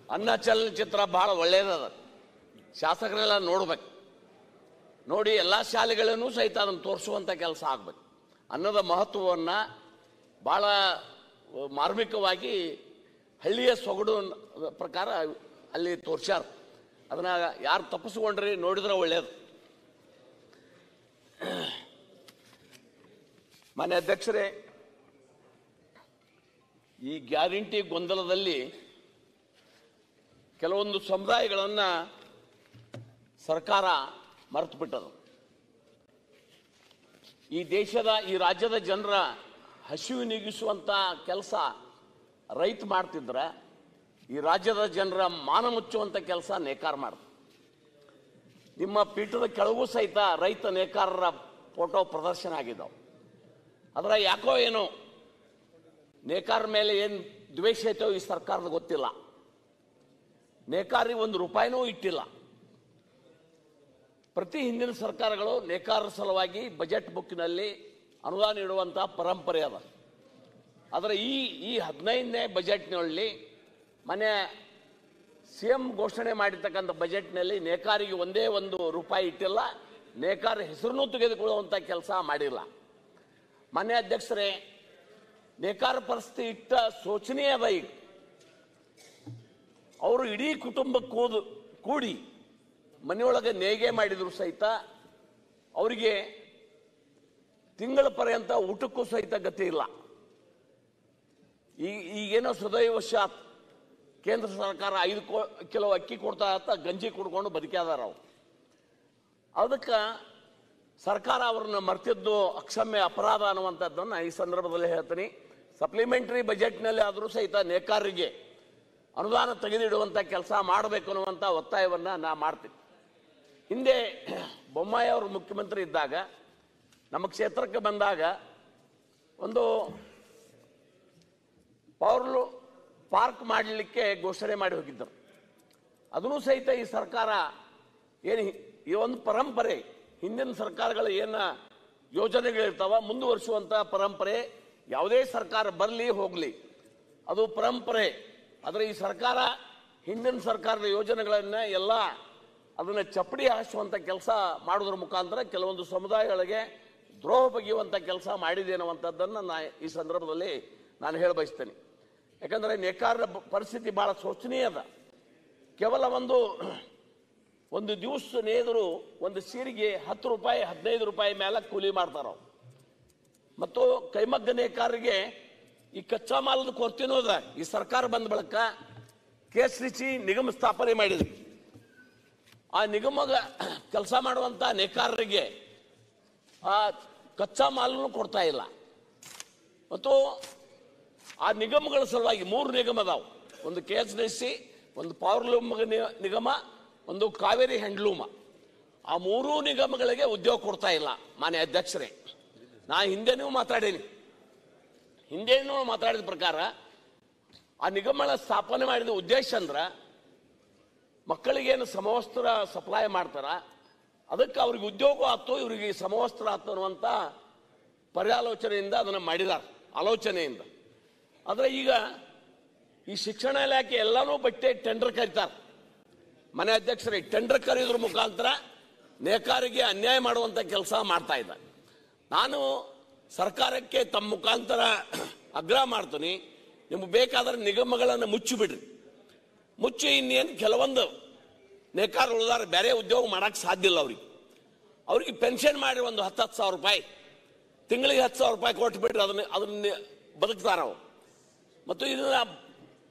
ಅನ್ನ ಚಲನಚಿತ್ರ ಬಹಳ ಒಳ್ಳೆಯದದ, ಶಾಸಕರೆಲ್ಲ ನೋಡ್ಬೇಕು. ನೋಡಿ ಎಲ್ಲ ಶಾಲೆಗಳನ್ನು ಸಹಿತ ಅದನ್ನು ತೋರಿಸುವಂಥ ಕೆಲಸ ಆಗ್ಬೇಕು. ಅನ್ನದ ಮಹತ್ವವನ್ನು ಭಾಳ ಮಾರ್ಮಿಕವಾಗಿ ಹಳ್ಳಿಯ ಸೊಗಡು ಪ್ರಕಾರ ಅಲ್ಲಿ ತೋರಿಸ್ಯಾರ. ಅದನ್ನು ಯಾರು ತಪ್ಪಿಸ್ಕೊಂಡ್ರಿ ನೋಡಿದ್ರೆ ಒಳ್ಳೆಯದು. ಮಾನ್ಯ ಅಧ್ಯಕ್ಷರೇ, ಈ ಗ್ಯಾರಂಟಿ ಗೊಂದಲದಲ್ಲಿ ಕೆಲವೊಂದು ಸಮುದಾಯಗಳನ್ನು ಸರ್ಕಾರ ಮರೆತು ಬಿಟ್ಟದು. ಈ ರಾಜ್ಯದ ಜನರ ಹಸಿವು ನೀಗಿಸುವಂಥ ಕೆಲಸ ರೈತ ಮಾಡ್ತಿದ್ರೆ, ಈ ರಾಜ್ಯದ ಜನರ ಮಾನ ಮುಚ್ಚುವಂಥ ಕೆಲಸ ನೇಕಾರ ಮಾಡ್ತಾರೆ. ನಿಮ್ಮ ಪೀಠದ ಕೆಳಗೂ ಸಹಿತ ರೈತ ನೇಕಾರರ ಫೋಟೋ ಪ್ರದರ್ಶನ ಆಗಿದ್ದಾವೆ. ಅದರ ಯಾಕೋ ಏನೋ ನೇಕಾರ ಮೇಲೆ ಏನು ದ್ವೇಷ ಐತೋ ಈ ಸರ್ಕಾರದ ಗೊತ್ತಿಲ್ಲ. ನೇಕಾರಿಗೆ ₹1 ಇಟ್ಟಿಲ್ಲ. ಪ್ರತಿ ಹಿಂದಿನ ಸರ್ಕಾರಗಳು ನೇಕಾರರ ಸಲುವಾಗಿ ಬಜೆಟ್ ಬುಕ್ಕಿನಲ್ಲಿ ಅನುದಾನ ಇಡುವಂಥ ಪರಂಪರೆ ಅದ. ಆದರೆ ಈ 15ನೇ ಬಜೆಟ್ನಲ್ಲಿ ಮನೆ CM ಘೋಷಣೆ ಮಾಡಿರ್ತಕ್ಕಂಥ ಬಜೆಟ್ನಲ್ಲಿ ನೇಕಾರಿಗೆ ₹1 ಇಟ್ಟಿಲ್ಲ. ನೇಕಾರ ಹೆಸರನ್ನು ತೆಗೆದುಕೊಳ್ಳುವಂಥ ಕೆಲಸ ಮಾಡಿಲ್ಲ. ಮಾನ್ಯ ಅಧ್ಯಕ್ಷರೇ, ನೇಕಾರ ಪರಿಸ್ಥಿತಿ ಇಟ್ಟ ಶೋಚನೀಯ ಅದ. ಈಗ ಅವರು ಇಡೀ ಕುಟುಂಬಕ್ಕೆ ಕೂಡಿ ಮನೆಯೊಳಗೆ ನೇಯ್ಗೆ ಮಾಡಿದ್ರು ಸಹಿತ ಅವರಿಗೆ ತಿಂಗಳ ಪರ್ಯಂತ ಊಟಕ್ಕೂ ಸಹಿತ ಗತಿ ಇಲ್ಲ. ಈಗೇನೋ ಸದೈವಶಾತ್ ಕೇಂದ್ರ ಸರ್ಕಾರ 5 ಕಿಲೋ ಅಕ್ಕಿ ಕೊಡ್ತಾ ಅಂತ ಗಂಜಿ ಕುಡ್ಕೊಂಡು ಬದುಕ್ಯಾದಾರ. ಅದಕ್ಕೆ ಸರ್ಕಾರ ಅವ್ರನ್ನ ಮರ್ತಿದ್ದು ಅಕ್ಷಮ್ಯ ಅಪರಾಧ ಅನ್ನುವಂಥದ್ದನ್ನು ಈ ಸಂದರ್ಭದಲ್ಲಿ ಹೇಳ್ತೀನಿ. ಸಪ್ಲಿಮೆಂಟರಿ ಬಜೆಟ್ನಲ್ಲಿ ಆದರೂ ಸಹಿತ ನೇಕಾರರಿಗೆ ಅನುದಾನ ತೆಗೆದಿಡುವಂಥ ಕೆಲಸ ಮಾಡಬೇಕು ಅನ್ನುವಂಥ ಒತ್ತಾಯವನ್ನು ನಾ ಮಾಡ್ತೀನಿ. ಹಿಂದೆ ಬೊಮ್ಮಾಯಿ ಅವರು ಮುಖ್ಯಮಂತ್ರಿ ಇದ್ದಾಗ ನಮ್ಮ ಕ್ಷೇತ್ರಕ್ಕೆ ಬಂದಾಗ ಒಂದು ಪಾರ್ಕ್ ಮಾಡಲಿಕ್ಕೆ ಘೋಷಣೆ ಮಾಡಿ ಹೋಗಿದ್ದರು. ಅದನ್ನು ಸಹಿತ ಈ ಸರ್ಕಾರ ಈ ಒಂದು ಪರಂಪರೆ, ಹಿಂದಿನ ಸರ್ಕಾರಗಳು ಏನು ಯೋಜನೆಗಳಿರ್ತಾವ ಮುಂದುವರಿಸುವಂಥ ಪರಂಪರೆ, ಯಾವುದೇ ಸರ್ಕಾರ ಬರಲಿ ಹೋಗಲಿ ಅದು ಪರಂಪರೆ. ಆದರೆ ಈ ಸರ್ಕಾರ ಹಿಂದಿನ ಸರ್ಕಾರದ ಯೋಜನೆಗಳನ್ನು ಎಲ್ಲ ಅದನ್ನು ಚಪ್ಪಡಿ ಹಾಸುವಂಥ ಕೆಲಸ ಮಾಡೋದ್ರ ಮುಖಾಂತರ ಕೆಲವೊಂದು ಸಮುದಾಯಗಳಿಗೆ ದ್ರೋಹ ಬಗೆಯುವಂಥ ಕೆಲಸ ಮಾಡಿದೆ ಅನ್ನುವಂಥದ್ದನ್ನು ಈ ಸಂದರ್ಭದಲ್ಲಿ ನಾನು ಹೇಳ ಬಯಸ್ತೇನೆ. ಯಾಕಂದರೆ ನೇಕಾರರ ಪರಿಸ್ಥಿತಿ ಭಾಳ ಶೋಚನೀಯದ. ಕೇವಲ ಒಂದು ದಿವಸ ನೇದರು ಒಂದು ಸೀರೆಗೆ ₹10 ₹15 ಮೇಲೆ ಕೂಲಿ ಮಾಡ್ತಾರ. ಮತ್ತು ಕೈಮಗ್ಗ ನೇಕಾರರಿಗೆ ಈ ಕಚ್ಚಾ ಮಾಲದ ಕೊರತೆನೂ ಅದ. ಈ ಸರ್ಕಾರ ಬಂದ ಬಳಿಕ KSRC ನಿಗಮ ಸ್ಥಾಪನೆ ಮಾಡಿದ್ವಿ. ಆ ನಿಗಮಗ ಕೆಲಸ ಮಾಡುವಂಥ ನೇಕಾರರಿಗೆ ಆ ಕಚ್ಚಾ ಮಾಲನ್ನು ಕೊಡ್ತಾ ಇಲ್ಲ. ಮತ್ತು ಆ ನಿಗಮಗಳ ಸಲುವಾಗಿ 3 ನಿಗಮ ಅದಾವೆ. ಒಂದು KSRC, ಒಂದು ಪವರ್ಲೂಮ್ ನಿಗಮ, ಒಂದು ಕಾವೇರಿ ಹ್ಯಾಂಡ್ಲೂಮ್. ಆ 3 ನಿಗಮಗಳಿಗೆ ಉದ್ಯೋಗ ಕೊಡ್ತಾ ಇಲ್ಲ. ಮಾನ್ಯ ಅಧ್ಯಕ್ಷರೇ, ನಾ ಹಿಂದೆನೂ ಮಾತಾಡಿದ ಪ್ರಕಾರ ಆ ನಿಗಮಗಳ ಸ್ಥಾಪನೆ ಮಾಡಿದ ಉದ್ದೇಶ ಅಂದ್ರೆ ಮಕ್ಕಳಿಗೇನು ಸಮವಸ್ತ್ರ ಸಪ್ಲೈ ಮಾಡ್ತಾರ, ಅದಕ್ಕೆ ಅವ್ರಿಗೆ ಉದ್ಯೋಗ ಆಯ್ತು, ಇವರಿಗೆ ಸಮವಸ್ತ್ರ ಆಯ್ತು ಅನ್ನುವಂಥ ಪರ್ಯಾಲೋಚನೆಯಿಂದ ಅದನ್ನು ಮಾಡಿದ್ದಾರೆ, ಆಲೋಚನೆಯಿಂದ. ಆದರೆ ಈಗ ಈ ಶಿಕ್ಷಣ ಇಲಾಖೆ ಎಲ್ಲನೂ ಬಟ್ಟೆ ಟೆಂಡರ್ ಕರೀತಾರೆ. ಮನೆ ಅಧ್ಯಕ್ಷರೇ, ಟೆಂಡರ್ ಕರೆಯೋದ್ರ ಮುಖಾಂತರ ನೇಕಾರಿಗೆ ಅನ್ಯಾಯ ಮಾಡುವಂಥ ಕೆಲಸ ಮಾಡ್ತಾ ಇದ್ದಾರೆ. ನಾನು ಸರ್ಕಾರಕ್ಕೆ ತಮ್ಮ ಮುಖಾಂತರ ಆಗ್ರಹ ಮಾಡ್ತೀನಿ, ನಿಮ್ಗೆ ಬೇಕಾದ್ರೆ ನಿಗಮಗಳನ್ನು ಮುಚ್ಚಿಬಿಡ್ರಿ. ಮುಚ್ಚಿ ಇನ್ನೇನು ಕೆಲವೊಂದು ನೇಕಾರ ಉಳಿದಾರ ಬೇರೆ ಉದ್ಯೋಗ ಮಾಡೋಕ್ಕೆ ಸಾಧ್ಯ ಇಲ್ಲ. ಅವ್ರಿಗೆ ಪೆನ್ಷನ್ ಮಾಡಿ ಒಂದು ₹10,000 ತಿಂಗಳಿಗೆ ₹10,000 ಕೊಟ್ಬಿಟ್ರೆ ಅದನ್ನ ಬದುಕ್ತಾರ ಅವ್ರು. ಮತ್ತು ಇದನ್ನ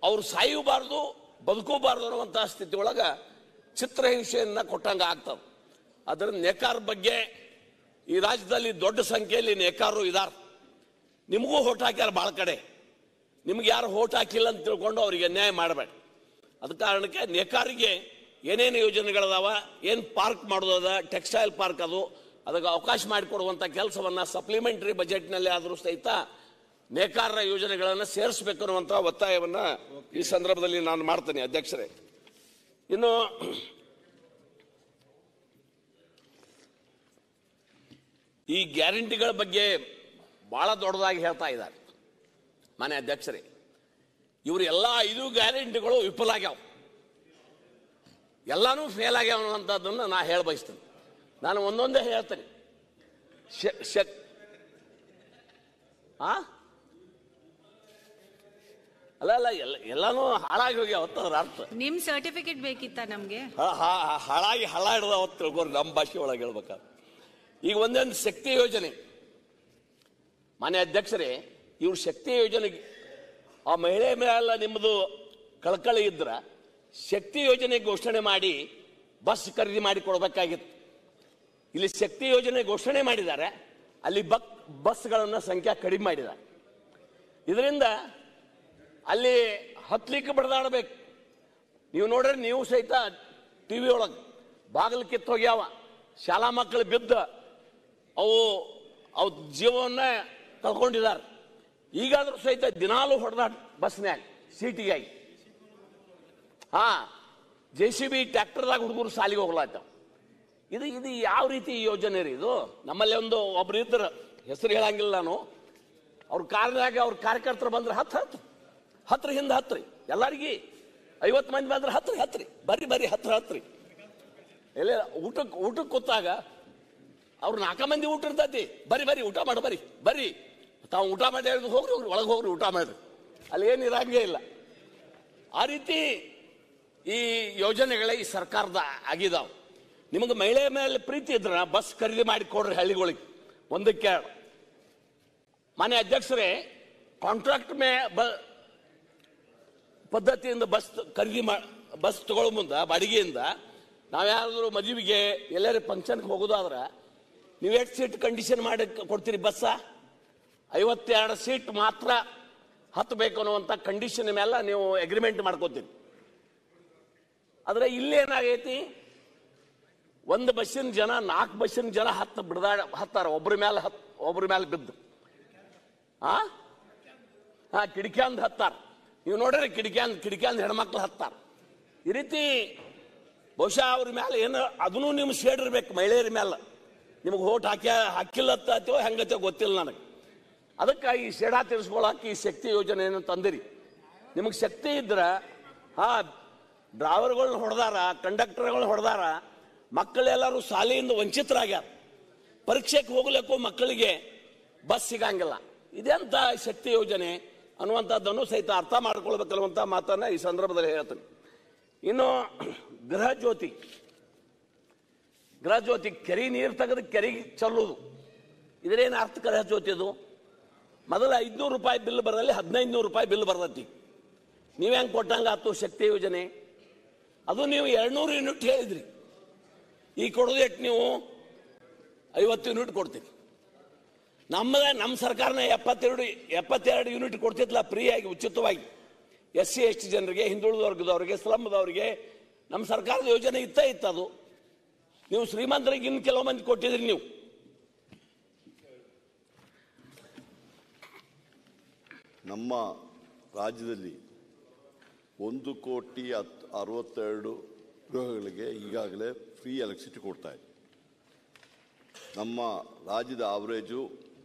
ಅವ್ರು ಸಾಯಬಾರ್ದು, ಬದುಕೋಬಾರ್ದು ಅನ್ನುವಂಥ ಸ್ಥಿತಿ ಒಳಗೆ ಚಿತ್ರಹಿಂಸೆಯನ್ನು ಕೊಟ್ಟಂಗೆ ಆಗ್ತದೆ. ಅದರಿಂದ ನೇಕಾರ ಬಗ್ಗೆ ಈ ರಾಜ್ಯದಲ್ಲಿ ದೊಡ್ಡ ಸಂಖ್ಯೆಯಲ್ಲಿ ನೇಕಾರರು ಇದ್ದಾರೆ. ನಿಮಗೂ ಹೋಟ್ ಹಾಕ್ಯಾರ ಭಾಳ ಕಡೆ. ನಿಮ್ಗೆ ಯಾರು ಹೋಟ್ ಹಾಕಿಲ್ಲ ಅಂತ ತಿಳ್ಕೊಂಡು ಅವ್ರಿಗೆ ಅನ್ಯಾಯ ಮಾಡಬೇಡ. ಅದ ಕಾರಣಕ್ಕೆ ನೇಕಾರಿಗೆ ಏನೇನು ಯೋಜನೆಗಳದಾವ, ಏನು ಪಾರ್ಕ್ ಮಾಡೋದದ, ಟೆಕ್ಸ್ಟೈಲ್ ಪಾರ್ಕ್ ಅದಕ್ಕೆ ಅವಕಾಶ ಮಾಡಿಕೊಡುವಂಥ ಕೆಲಸವನ್ನು ಸಪ್ಲಿಮೆಂಟರಿ ಬಜೆಟ್ನಲ್ಲಿ ಆದರೂ ಸಹಿತ ನೇಕಾರರ ಯೋಜನೆಗಳನ್ನು ಸೇರಿಸಬೇಕು ಅನ್ನುವಂಥ ಒತ್ತಾಯವನ್ನು ಈ ಸಂದರ್ಭದಲ್ಲಿ ನಾನು ಮಾಡ್ತೇನೆ ಅಧ್ಯಕ್ಷರೇ. ಇನ್ನು ಈ ಗ್ಯಾರಂಟಿಗಳ ಬಗ್ಗೆ ಬಹಳ ದೊಡ್ಡದಾಗಿ ಹೇಳ್ತಾ ಇದ್ದಾರೆ ಮಾನ್ಯ ಅಧ್ಯಕ್ಷರೇ. ಇವರು ಎಲ್ಲ 5 ಗ್ಯಾರಂಟಿಗಳು ವಿಫಲ ಆಗ್ಯಾವ. ಎಲ್ಲಾನು ಫೇಲ್ ಆಗ್ಯಾವ ಅನ್ನುವಂಥದ್ದನ್ನು ನಾ ಹೇಳ ಬಯಸ್ತೇನೆ. ನಾನು ಒಂದೊಂದೇ ಹೇಳ್ತೇನೆ. ಅಲ್ಲ ಎಲ್ಲಾನು ಹಾಳಾಗಿ ಹೋಗಿ ಅವತ್ತು ಅದ್ರ ಅರ್ಥ. ನಿಮ್ ಸರ್ಟಿಫಿಕೇಟ್ ಬೇಕಿತ್ತ ನಮ್ಗೆ? ಹಾಳಾಗಿ ಹಳ ಹಿಡ್ದ ಅವತ್ತು ತಿಳ್ಕೊರಿ ನಮ್ಮ ಭಾಷೆ ಒಳಗೆ ಹೇಳ್ಬೇಕಾದ್ರೆ. ಈಗ ಒಂದೊಂದು ಶಕ್ತಿ ಯೋಜನೆ, ಮಾನ್ಯ ಅಧ್ಯಕ್ಷರೇ, ಇವ್ರ ಶಕ್ತಿ ಯೋಜನೆಗೆ ಆ ಮಹಿಳೆ ಮೇಲೆ ನಿಮ್ಮದು ಕಳಕಳಿ ಇದ್ರ ಶಕ್ತಿ ಯೋಜನೆ ಘೋಷಣೆ ಮಾಡಿ ಬಸ್ ಖರೀದಿ ಮಾಡಿ ಕೊಡಬೇಕಾಗಿತ್ತು. ಇಲ್ಲಿ ಶಕ್ತಿ ಯೋಜನೆ ಘೋಷಣೆ ಮಾಡಿದ್ದಾರೆ, ಅಲ್ಲಿ ಬಸ್ಗಳನ್ನು ಸಂಖ್ಯೆ ಕಡಿಮೆ ಮಾಡಿದ್ದಾರೆ. ಇದರಿಂದ ಅಲ್ಲಿ ಹತ್ಲಿಕ್ಕೆ ಬಡದಾಡಬೇಕು. ನೀವು ನೋಡ್ರಿ, ನೀವು ಸಹಿತ ಟಿ ವಿ ಒಳಗೆ ಬಾಗಿಲು ಕಿತ್ತು ಹೋಗ್ಯಾವ, ಶಾಲಾ ಮಕ್ಕಳು ಬಿದ್ದ ಅವು ಜೀವವನ್ನ ಕಳ್ಕೊಂಡಿದ್ದಾರೆ. ಈಗಾದ್ರೂ ಸಹಿತ ದಿನಾಲೂ ಹೊಡೆದಾಟ ಬಸ್ನ್ಯಾಗ ಸೀಟಿಗಾಗಿ. JCB ಟ್ರ್ಯಾಕ್ಟರ್ದಾಗ ಹುಡುಗರು ಸಾಲಿಗೆ ಹೋಗ್ಲಾಯ್ತಾವ. ಇದು ಯಾವ ರೀತಿ ಯೋಜನೆ ರೀ ಇದು? ನಮ್ಮಲ್ಲಿ ಒಬ್ರು ಇದ್ರು, ಹೆಸರು ಹೇಳಂಗಿಲ್ಲ ನಾನು, ಅವ್ರ ಕಾರ್ನಾಗ ಅವ್ರ ಕಾರ್ಯಕರ್ತರು ಬಂದ್ರೆ ಹತ್ರ ಹಿಂದೆ ಹತ್ರಿ, ಎಲ್ಲರಿಗೆ 50 ಮಂದಿ ಬಂದ್ರೆ ಹತ್ರಿ ಬರ್ರಿ ಹತ್ರಿ ಎಲ್ಲ ಊಟಕ್ಕೆ ಕೂತಾಗ ಅವ್ರು 4 ಮಂದಿ ಊಟ ಇರ್ತೈತಿ, ಬರ್ರಿ ಊಟ ಮಾಡಿ ಬರ್ರಿ ತಾವು ಊಟ ಮಾಡಿ ಹೋಗ್ರಿ ಒಳಗೆ ಹೋಗ್ರಿ ಊಟ ಮಾಡ್ರಿ, ಅಲ್ಲಿ ಏನು ಇರಂಗೇ ಇಲ್ಲ. ಆ ರೀತಿ ಈ ಯೋಜನೆಗಳೇ ಈ ಸರ್ಕಾರದ ಆಗಿದಾವ. ನಿಮಗೆ ಮಹಿಳೆ ಮೇಲೆ ಪ್ರೀತಿ ಇದ್ರ ಬಸ್ ಖರೀದಿ ಮಾಡಿ ಕೊಡ್ರಿ ಹಳ್ಳಿಗಳಿಗೆ. ಒಂದಕ್ಕೆ ಮಾನ್ಯ ಅಧ್ಯಕ್ಷರೇ, ಕಾಂಟ್ರಾಕ್ಟ್ ಪದ್ಧತಿಯಿಂದ ಬಸ್ ತಗೊಳ್ಳೋ ಮುಂದೆ ಬಾಡಿಗೆಯಿಂದ ನಾವ್ಯಾರಾದ್ರೂ ಮದುವೆಗೆ ಎಲ್ಲರೂ ಫಂಕ್ಷನ್ಗೆ ಹೋಗೋದಾದ್ರೆ ನೀವು 8 ಸೀಟ್ ಕಂಡೀಷನ್ ಮಾಡಿ ಕೊಡ್ತೀರಿ ಬಸ್ಸ? 52 ಸೀಟ್ ಮಾತ್ರ ಹತ್ತಬೇಕು ಅನ್ನುವಂಥ ಕಂಡೀಷನ್ ಮೇಲೆ ನೀವು ಅಗ್ರಿಮೆಂಟ್ ಮಾಡ್ಕೋತೀರಿ. ಆದರೆ ಇಲ್ಲೇನಾಗೈತಿ, ಒಂದು ಬಸ್ಸಿನ ಜನ 4 ಬಸ್ಸಿನ ಜನ ಹತ್ತಾರ ಒಬ್ಬರ ಮೇಲೆ ಬಿದ್ದು. ಕಿಡಿಕ್ಯಾಂದ್ ಹತ್ತಾರ. ನೀವು ನೋಡ್ರಿ, ಕಿಡಿಕ್ಯಾಂದ್ ಹೆಣ್ಮಕ್ಳು ಹತ್ತಾರ. ಈ ರೀತಿ ಬಹುಶಃ ಅವ್ರ ಮೇಲೆ ಏನು ಅದನ್ನು ನಿಮ್ಗೆ ಸೇಡಿರ್ಬೇಕು. ಮಹಿಳೆಯರ ಮೇಲೆ ನಿಮಗೆ ಓಟ್ ಹಾಕಿಲ್ಲತ್ತೋ ಹೆಂಗತ್ತೋ ಗೊತ್ತಿಲ್ಲ ನನಗೆ. ಅದಕ್ಕೆ ಈ ಸೇಡಾ ತೀರಿಸ್ಕೊಳಕ್ಕೆ ಈ ಶಕ್ತಿ ಯೋಜನೆಯನ್ನು ತಂದಿರಿ. ನಿಮಗೆ ಶಕ್ತಿ ಇದ್ರೆ ಡ್ರೈವರ್ಗಳನ್ನ ಹೊಡೆದಾರ, ಕಂಡಕ್ಟರ್ಗಳನ್ನ ಹೊಡೆದಾರ, ಮಕ್ಕಳೆಲ್ಲರೂ ಶಾಲೆಯಿಂದ ವಂಚಿತರಾಗ್ಯಾರ. ಪರೀಕ್ಷೆಗೆ ಹೋಗ್ಲಿಕ್ಕೂ ಮಕ್ಕಳಿಗೆ ಬಸ್ ಸಿಗಂಗಿಲ್ಲ. ಇದೆಂತ ಶಕ್ತಿ ಯೋಜನೆ ಅನ್ನುವಂಥದ್ದನ್ನು ಸಹಿತ ಅರ್ಥ ಮಾಡ್ಕೊಳ್ಬೇಕನ್ನುವಂಥ ಮಾತನ್ನ ಈ ಸಂದರ್ಭದಲ್ಲಿ ಹೇಳ್ತೀನಿ. ಇನ್ನು ಗೃಹ ಜ್ಯೋತಿ ಕೆರೆ ನೀರು ತೆಗೆದು ಕೆರೆಗೆ ಚೆಲ್ಲೋದು, ಇದರೇನು ಅರ್ಥ? ಗೃಹ ಜ್ಯೋತಿದು ಮೊದಲು 500 ರೂಪಾಯಿ ಬಿಲ್ ಬರದಲ್ಲಿ 1500 ರೂಪಾಯಿ ಬಿಲ್ ಬರ್ತೈತಿ. ನೀವು ಹೆಂಗೆ ಕೊಟ್ಟಂಗೆ ಆಯ್ತು ಶಕ್ತಿ ಯೋಜನೆ? ಅದು ನೀವು 200 ಯೂನಿಟ್ ಹೇಳಿದ್ರಿ, ಈಗ ಕೊಡೋದು ಎಷ್ಟು? ನೀವು 50 ಯೂನಿಟ್ ಕೊಡ್ತೀರಿ. ನಮ್ಮ ಸರ್ಕಾರನ 72 ಯೂನಿಟ್ ಕೊಡ್ತಿತ್ತಲ್ಲ ಫ್ರೀಯಾಗಿ, ಉಚಿತವಾಗಿ SC ST ಜನರಿಗೆ, ಹಿಂದುಳಿದ ವರ್ಗದವರಿಗೆ, ಸ್ಲಮ್ದವರಿಗೆ ನಮ್ಮ ಸರ್ಕಾರದ ಯೋಜನೆ ಇತ್ತು. ಅದು ನೀವು ಶ್ರೀಮಂತರಿಗೆ ಇನ್ನು ಕೆಲವು ಮಂದಿ ಕೊಟ್ಟಿದ್ರಿ. ನೀವು ನಮ್ಮ ರಾಜ್ಯದಲ್ಲಿ 1,62,00,000 ಗೃಹಗಳಿಗೆ ಈಗಾಗಲೇ ಫ್ರೀ ಎಲೆಕ್ಟ್ರಿಸಿಟಿ ಕೊಡ್ತಾ ಇದೆ. ನಮ್ಮ ರಾಜ್ಯದ ಆವರೇಜು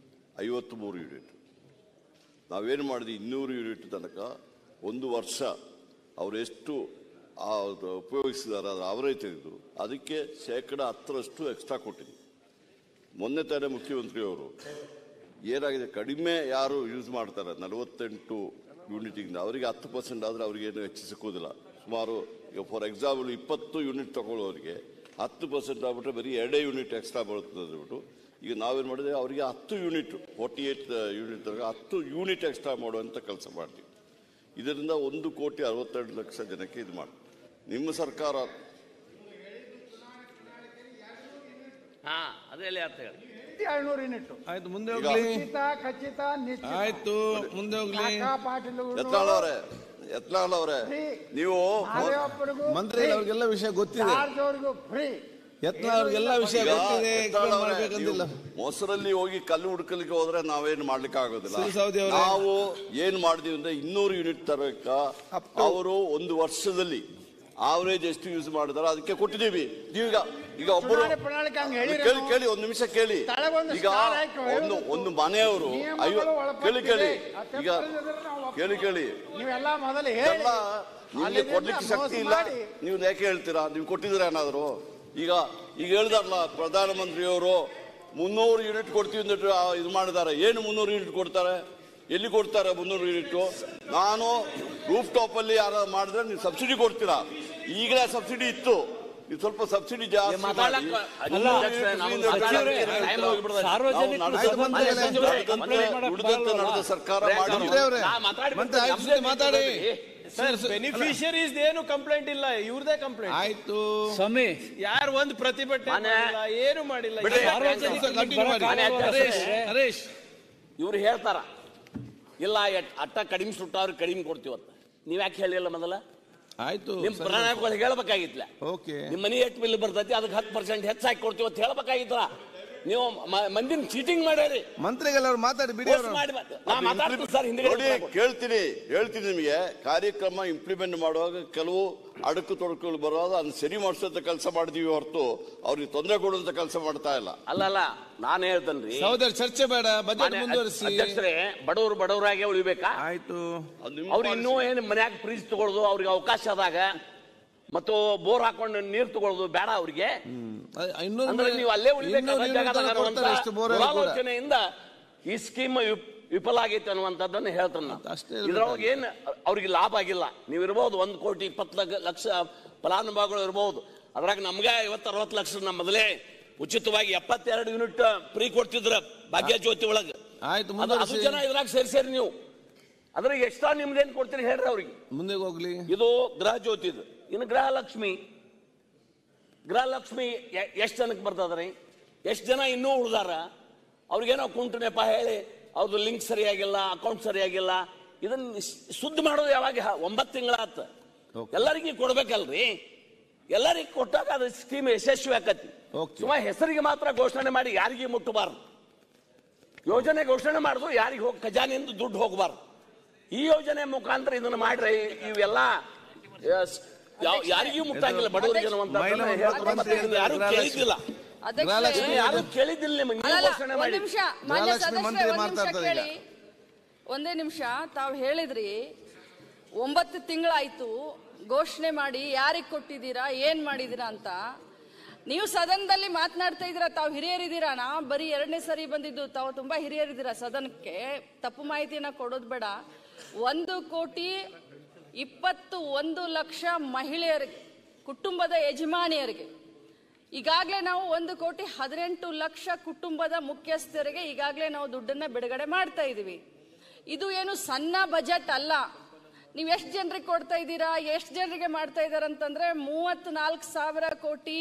53 ಯೂನಿಟ್. ನಾವೇನು ಮಾಡಿದ್ವಿ, 200 ಯೂನಿಟ್ ತನಕ ಒಂದು ವರ್ಷ ಅವರೆಷ್ಟು ಉಪಯೋಗಿಸಿದ್ದಾರೆ ಅದರ ಆವರೇಜ್ ತೆಗೆದು ಅದಕ್ಕೆ 10% ಎಕ್ಸ್ಟ್ರಾ ಕೊಟ್ಟಿದ್ವಿ. ಮೊನ್ನೆ ತಾನೇ ಮುಖ್ಯಮಂತ್ರಿಯವರು ಏನಾಗಿದೆ, ಕಡಿಮೆ ಯಾರು ಯೂಸ್ ಮಾಡ್ತಾರೆ 48 ಯೂನಿಟಿಂದ ಅವರಿಗೆ 10% ಆದರೆ ಅವ್ರಿಗೇನು ಹೆಚ್ಚು ಸಿಕ್ಕೋದಿಲ್ಲ. ಸುಮಾರು ಈಗ ಫಾರ್ ಎಕ್ಸಾಂಪಲ್ 20 ಯೂನಿಟ್ ತಗೊಳ್ಳೋರಿಗೆ 10% ಆಗ್ಬಿಟ್ರೆ ಬರೀ 2 ಯೂನಿಟ್ ಎಕ್ಸ್ಟ್ರಾ ಬರುತ್ತದೆ ಅಂದ್ಬಿಟ್ಟು ಈಗ ನಾವೇನು ಮಾಡಿದ್ರೆ ಅವರಿಗೆ 10 ಯೂನಿಟ್ 48 ಯೂನಿಟ್ ತನಕ 10 ಯೂನಿಟ್ ಎಕ್ಸ್ಟ್ರಾ ಮಾಡುವಂಥ ಕೆಲಸ ಮಾಡ್ತೀವಿ. ಇದರಿಂದ 1,62,00,000 ಜನಕ್ಕೆ ಇದು ಮಾಡಿ ನಿಮ್ಮ ಸರ್ಕಾರ ಅದೆಲ್ಲ ಅರ್ಥ ಹೇಳಿ 200 ಯೂನಿಟ್ ಆಯ್ತು, ಮುಂದೆ ಹೋಗ್ಲಿ. ಖಚಿತ ಆಯ್ತು, ಮುಂದೆ ಹೋಗ್ಲಿ. ಯತ್ನಾಳ್ ಅವರೇ, ನೀವು ಮಂತ್ರಿ ಅವ್ರಿಗೆಲ್ಲ ವಿಷಯ ಗೊತ್ತಿದೆ, ಯತ್ನಾಳ್ ಅವ್ರಿಗೆಲ್ಲ ವಿಷಯ ಗೊತ್ತಿದೆ. ಮೊಸರಲ್ಲಿ ಹೋಗಿ ಕಲ್ಲು ಹುಡ್ಕಲಿಕ್ಕೆ ಹೋದ್ರೆ ನಾವೇನು ಮಾಡ್ಲಿಕ್ಕೆ ಆಗೋದಿಲ್ಲ. ನಾವು ಏನ್ ಮಾಡಿದೀವಿ ಅಂದ್ರೆ 200 ಯೂನಿಟ್ ತರಕ ಅವರು ಒಂದು ವರ್ಷದಲ್ಲಿ ಆವರೇಜ್ ಎಷ್ಟು ಯೂಸ್ ಮಾಡಿದಾರೆ ಅದಕ್ಕೆ ಕೊಟ್ಟಿದ್ದೀವಿ. ಈಗ ಒಬ್ಬರು ಕೇಳಿ ಒಂದು ನಿಮಿಷ ಕೇಳಿ. ಈಗ ಒಂದು ಮನೆಯವರು ಕೇಳಿ ಈಗ ಕೇಳಿ ನಿಮ್ಗೆ ಕೊಡ್ಲಿಕ್ಕೆ ಶಕ್ತಿ ಇಲ್ಲ, ನೀವು ಯಾಕೆ ಹೇಳ್ತೀರಾ? ನೀವು ಕೊಟ್ಟಿದ್ದೀರಾ ಏನಾದ್ರು? ಈಗ ಹೇಳಿದಾರಲ್ಲ ಪ್ರಧಾನಮಂತ್ರಿಯವರು 300 ಯೂನಿಟ್ ಕೊಡ್ತೀವಿ ಅಂತ ಇದು ಮಾಡಿದ್ದಾರೆ. ಏನು 300 ಯೂನಿಟ್ ಕೊಡ್ತಾರೆ? ಎಲ್ಲಿ ಕೊಡ್ತಾರೆ 300 ಯೂನಿಟ್? ನಾನು ರೂಫ್ ಟಾಪ್ ಅಲ್ಲಿ ಯಾರು ಮಾಡಿದ್ರೆ ನೀವು ಸಬ್ಸಿಡಿ ಕೊಡ್ತೀರಾ? ಈಗಲೇ ಸಬ್ಸಿಡಿ ಇತ್ತು, ನೀವು ಸ್ವಲ್ಪ ಸಬ್ಸಿಡಿ ಜಾಸ್ತಿ ನಡೆದ ಸರ್ಕಾರ ಮಾತಾಡಿ. ಬೆನಿಫಿಷರೀಸ್ ಏನು ಕಂಪ್ಲೇಂಟ್ ಇಲ್ಲ, ಇವ್ರದೇ ಕಂಪ್ಲೇಂಟ್. ಆಯ್ತು ಸ್ವಾಮಿ, ಯಾರು ಒಂದು ಪ್ರತಿಭಟನೆ ಏನು ಮಾಡಿಲ್ಲ. ಹರೀಶ್ ಇವ್ರು ಹೇಳ್ತಾರ ಇಲ್ಲ ಅಟ್ಟ ಕಡಿಮೆ ಸುಟ್ಟವ್ರಿಗೆ ಕಡಿಮೆ ಕೊಡ್ತೀವತ್ತ. ನೀವ್ ಯಾಕೆ ಹೇಳಿಲ್ಲ ಮೊದಲ? ಆಯ್ತು, ನಿಮ್ ಪ್ರಣಾಳಿಕೆಗಳು ಹೇಳ್ಬೇಕಾಗಿತ್ಲ. ಓಕೆ, ನಿಮ್ ಮನಿ ಎಷ್ಟು ಬಿಲ್ ಬರ್ತೈತಿ ಅದಕ್ಕೆ 10% ಹೆಚ್ಚಾಗಿ ಕೊಡ್ತೀವಿ ಅಂತ ಹೇಳ್ಬೇಕಾಗಿತ್ತಲ್ಲ. ನೀವು ಮಂದಿನ ಚೀಟಿಂಗ್ ಮಾಡ್ಯಾರಿ. ಮಂತ್ರಿಗಳು ಮಾತಾಡಿ ಬಿಡಿ. ಹೇಳ್ತೀನಿ ನಿಮಗೆ. ಕಾರ್ಯಕ್ರಮ ಇಂಪ್ಲಿಮೆಂಟ್ ಮಾಡುವಾಗ ಕೆಲವು ಅಡಕು ತೊಡಕುಗಳು ಬರೋದು ಅದನ್ನ ಸರಿ ಮಾಡಿಸೋ ಕೆಲಸ ಮಾಡಿದೀವಿ ಹೊರತು ಅವ್ರಿಗೆ ತೊಂದರೆ ಕೊಡುವಂತ ಕೆಲಸ ಮಾಡ್ತಾ ಇಲ್ಲ. ಅಲ್ಲ ನಾನು ಹೇಳ್ತೇನ್ರಿ ಸಹೋದರ, ಚರ್ಚೆ ಬೇಡ, ಬಜೆಟ್ ಮುಂದುವರಿಸಿ. ಅಧ್ಯಕ್ಷರೇ, ಬಡವರಾಗೆ ಉಳಿಬೇಕಾ? ಆಯ್ತು, ಅವ್ರು ಇನ್ನೂ ಏನು ಮನ್ಯಾಗ ಫ್ರಿಜ್ ತಗೊಳ್ಳೋದು ಅವ್ರಿಗೆ ಅವಕಾಶ ಆದಾಗ ಮತ್ತು ಬೋರ್ ಹಾಕೊಂಡು ನೀರು ತಗೊಳ್ಳೋದು ಬೇಡ ಅವ್ರಿಗೆ. ಅಂದ್ರೆ ನೀವು ಅಲ್ಲೇ ಆಲೋಚನೆಯಿಂದ ಈ ಸ್ಕೀಮ್ ವಿಫಲ ಆಗೈತೆ ಅನ್ನುವಂಥದ್ದನ್ನು ಹೇಳ್ತಾನೆ. ಇದ್ರೊಳಗೆ ಏನ್ ಅವ್ರಿಗೆ ಲಾಭ ಆಗಿಲ್ಲ. ನೀವು ಇರ್ಬೋದು 1,20,00,000 ಫಲಾನುಭವಿಗಳು ಇರ್ಬೋದು. ಅದ್ರಾಗ ನಮ್ಗೆ 50-60 ಲಕ್ಷ ನಮ್ಮ ಮೊದಲೇ ಉಚಿತವಾಗಿ 72 ಯೂನಿಟ್ ಫ್ರೀ ಕೊಡ್ತಿದ್ರ ಭಾಗ್ಯ ಜ್ಯೋತಿ ಒಳಗೆ. ಅದು ಜನ ಇದ್ರಾಗ ಸೇರಿ ನೀವು ಅದ್ರಾಗ ಎಕ್ಸ್ಟ್ರಾ ನಿಮ್ದೇನ್ ಕೊಡ್ತೀರಿ ಹೇಳ್ರಿ ಅವ್ರಿಗೆ. ಮುಂದೆ ಹೋಗ್ಲಿ. ಇದು ಗೃಹ ಜ್ಯೋತಿದು. ಇನ್ನು ಗೃಹಲಕ್ಷ್ಮಿ ಎಷ್ಟು ಜನಕ್ಕೆ ಬರ್ತದ್ರಿ? ಎಷ್ಟು ಜನ ಇನ್ನೂ ಉಳ್ದಾರ? ಅವ್ರಿಗೇನೋ ಕುಂಟು ನೆಪ ಹೇಳಿ ಅವ್ರದ್ದು ಲಿಂಕ್ ಸರಿಯಾಗಿಲ್ಲ, ಅಕೌಂಟ್ ಸರಿಯಾಗಿಲ್ಲ. ಇದನ್ನ ಸುದ್ದಿ ಮಾಡೋದು ಯಾವಾಗ? 9 ತಿಂಗಳಾತ. ಎಲ್ಲರಿಗೂ ಕೊಡ್ಬೇಕಲ್ರಿ. ಎಲ್ಲರಿಗೂ ಕೊಟ್ಟಾಗ ಅದು ಸ್ಕೀಮ್ ಯಶಸ್ವಿ ಆಕತಿ. ಸುಮಾರು ಹೆಸರಿಗೆ ಮಾತ್ರ ಘೋಷಣೆ ಮಾಡಿ ಯಾರಿಗೆ ಮುಟ್ಟಬಾರ್ದು. ಯೋಜನೆ ಘೋಷಣೆ ಮಾಡಿದ್ರು ಯಾರಿಗೆ ಹೋಗಿ ಖಜಾನೆಯಿಂದ ದುಡ್ಡು ಹೋಗಬಾರ್ದು. ಈ ಯೋಜನೆ ಮುಖಾಂತರ ಇದನ್ನ ಮಾಡ್ರೆ ಇವೆಲ್ಲ ಯಾರಿಗೂ ಮುಟ್ಟಾಗಿಲ್ಲ, ಬಡವರಿಗೆ ಯಾರು ಕೇಳಿದ್ದಿಲ್ಲ. ಯಾರು ಕೇಳಿದ್ದಿಲ್ಲ. ಒಂದೇ ನಿಮಿಷ. ತಾವು ಹೇಳಿದ್ರಿ 9 ತಿಂಗಳಾಯ್ತು ಘೋಷಣೆ ಮಾಡಿ, ಯಾರಿಗೆ ಕೊಟ್ಟಿದ್ದೀರಾ, ಏನ್ ಮಾಡಿದೀರಾ ಅಂತ. ನೀವು ಸದನದಲ್ಲಿ ಮಾತನಾಡ್ತಾ ಇದ್ದೀರಾ, ತಾವು ಹಿರಿಯರಿದ್ದೀರಾ. ನಾ ಬರೀ 2ನೇ ಸರಿ ಬಂದಿದ್ದು, ತಾವು ತುಂಬಾ ಹಿರಿಯರಿದ್ದೀರಾ ಸದನಕ್ಕೆ. ತಪ್ಪು ಮಾಹಿತಿಯನ್ನ ಕೊಡೋದು ಬೇಡ. 1,21,00,000 ಮಹಿಳೆಯರಿಗೆ, ಕುಟುಂಬದ ಯಜಮಾನಿಯರಿಗೆ ಈಗಾಗಲೇ ನಾವು 1,18,00,000 ಕುಟುಂಬದ ಮುಖ್ಯಸ್ಥರಿಗೆ ಈಗಾಗಲೇ ನಾವು ದುಡ್ಡನ್ನ ಬಿಡುಗಡೆ ಮಾಡ್ತಾ ಇದೀವಿ. ಇದು ಏನು ಸಣ್ಣ ಬಜೆಟ್ ಅಲ್ಲ. ನೀವು ಎಷ್ಟು ಜನರಿಗೆ ಕೊಡ್ತಾ ಇದ್ದೀರಾ, ಎಷ್ಟು ಜನರಿಗೆ ಮಾಡ್ತಾ ಇದ್ದಾರೆ ಅಂತಂದ್ರೆ 34,000 ಕೋಟಿ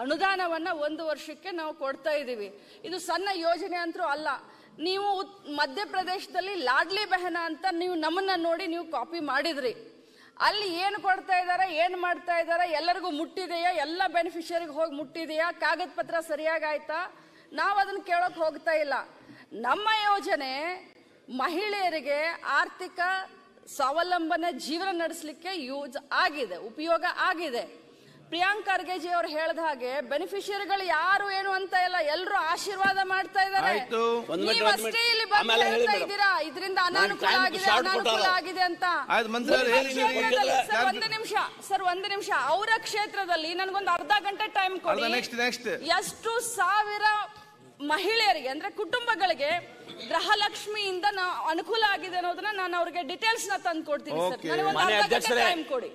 ಅನುದಾನವನ್ನ 1 ವರ್ಷಕ್ಕೆ ನಾವು ಕೊಡ್ತಾ ಇದ್ದೀವಿ. ಇದು ಸಣ್ಣ ಯೋಜನೆ ಅಂತೂ ಅಲ್ಲ. ನೀವು ಮಧ್ಯಪ್ರದೇಶದಲ್ಲಿ ಲಾಡ್ಲಿ ಬೆಹನ ಅಂತ ನೀವು ನಮ್ಮನ್ನ ನೋಡಿ ನೀವು ಕಾಪಿ ಮಾಡಿದ್ರಿ. ಅಲ್ಲಿ ಏನು ಕೊಡ್ತಾ ಇದಾರೆ, ಏನು ಮಾಡ್ತಾ ಇದಾರೆ, ಎಲ್ಲರಿಗೂ ಮುಟ್ಟಿದೆಯಾ, ಎಲ್ಲ ಬೆನಿಫಿಷರಿಗೆ ಹೋಗಿ ಮುಟ್ಟಿದೆಯಾ, ಕಾಗದ ಪತ್ರ ಸರಿಯಾಗಿ ಆಯ್ತಾ? ನಾವು ಅದನ್ನ ಕೇಳೋಕೆ ಹೋಗ್ತಾ ಇಲ್ಲ. ನಮ್ಮ ಯೋಜನೆ ಮಹಿಳೆಯರಿಗೆ ಆರ್ಥಿಕ ಸ್ವಾವಲಂಬನೆ ಜೀವನ ನಡೆಸಲಿಕ್ಕೆ ಯೂಸ್ ಆಗಿದೆ, ಉಪಯೋಗ ಆಗಿದೆ. ಪ್ರಿಯಾಂಕ್ ಖರ್ಗೆಜಿ ಅವರು ಹೇಳಿದ ಹಾಗೆ ಬೆನಿಫಿಷಿಯರಿಗಳು ಯಾರು ಏನು ಅಂತ ಇಲ್ಲ, ಎಲ್ಲರೂ ಆಶೀರ್ವಾದ ಮಾಡ್ತಾ ಇದ್ದಾರೆ. ನೀವಷ್ಟೇ ಇಲ್ಲಿ ಬಂದು ಹೇಳ್ತಾ ಇದ್ದೀರಾ ಇದರಿಂದ ಅನಾನುಕೂಲ ಆಗಿದೆ ಅಂತ. ಸರ್ ಒಂದು ನಿಮಿಷ ಅವರ ಕ್ಷೇತ್ರದಲ್ಲಿ ನನಗೊಂದು ಅರ್ಧ ಗಂಟೆ ಟೈಮ್ ಕೊಡಿ. ಎಷ್ಟು ಸಾವಿರ ಮಹಿಳೆಯರಿಗೆ ಅಂದ್ರೆ ಕುಟುಂಬಗಳಿಗೆ ಗೃಹಲಕ್ಷ್ಮಿಯಿಂದ ಅನುಕೂಲ ಆಗಿದೆ ಅನ್ನೋದನ್ನ ನಾನು ಅವ್ರಿಗೆ ಡೀಟೇಲ್ಸ್ ನ ತಂದು ಕೊಡ್ತೀನಿ ಸರ್. ನನಗೊಂದು ಅರ್ಧ ಗಂಟೆ ಟೈಮ್ ಕೊಡಿ.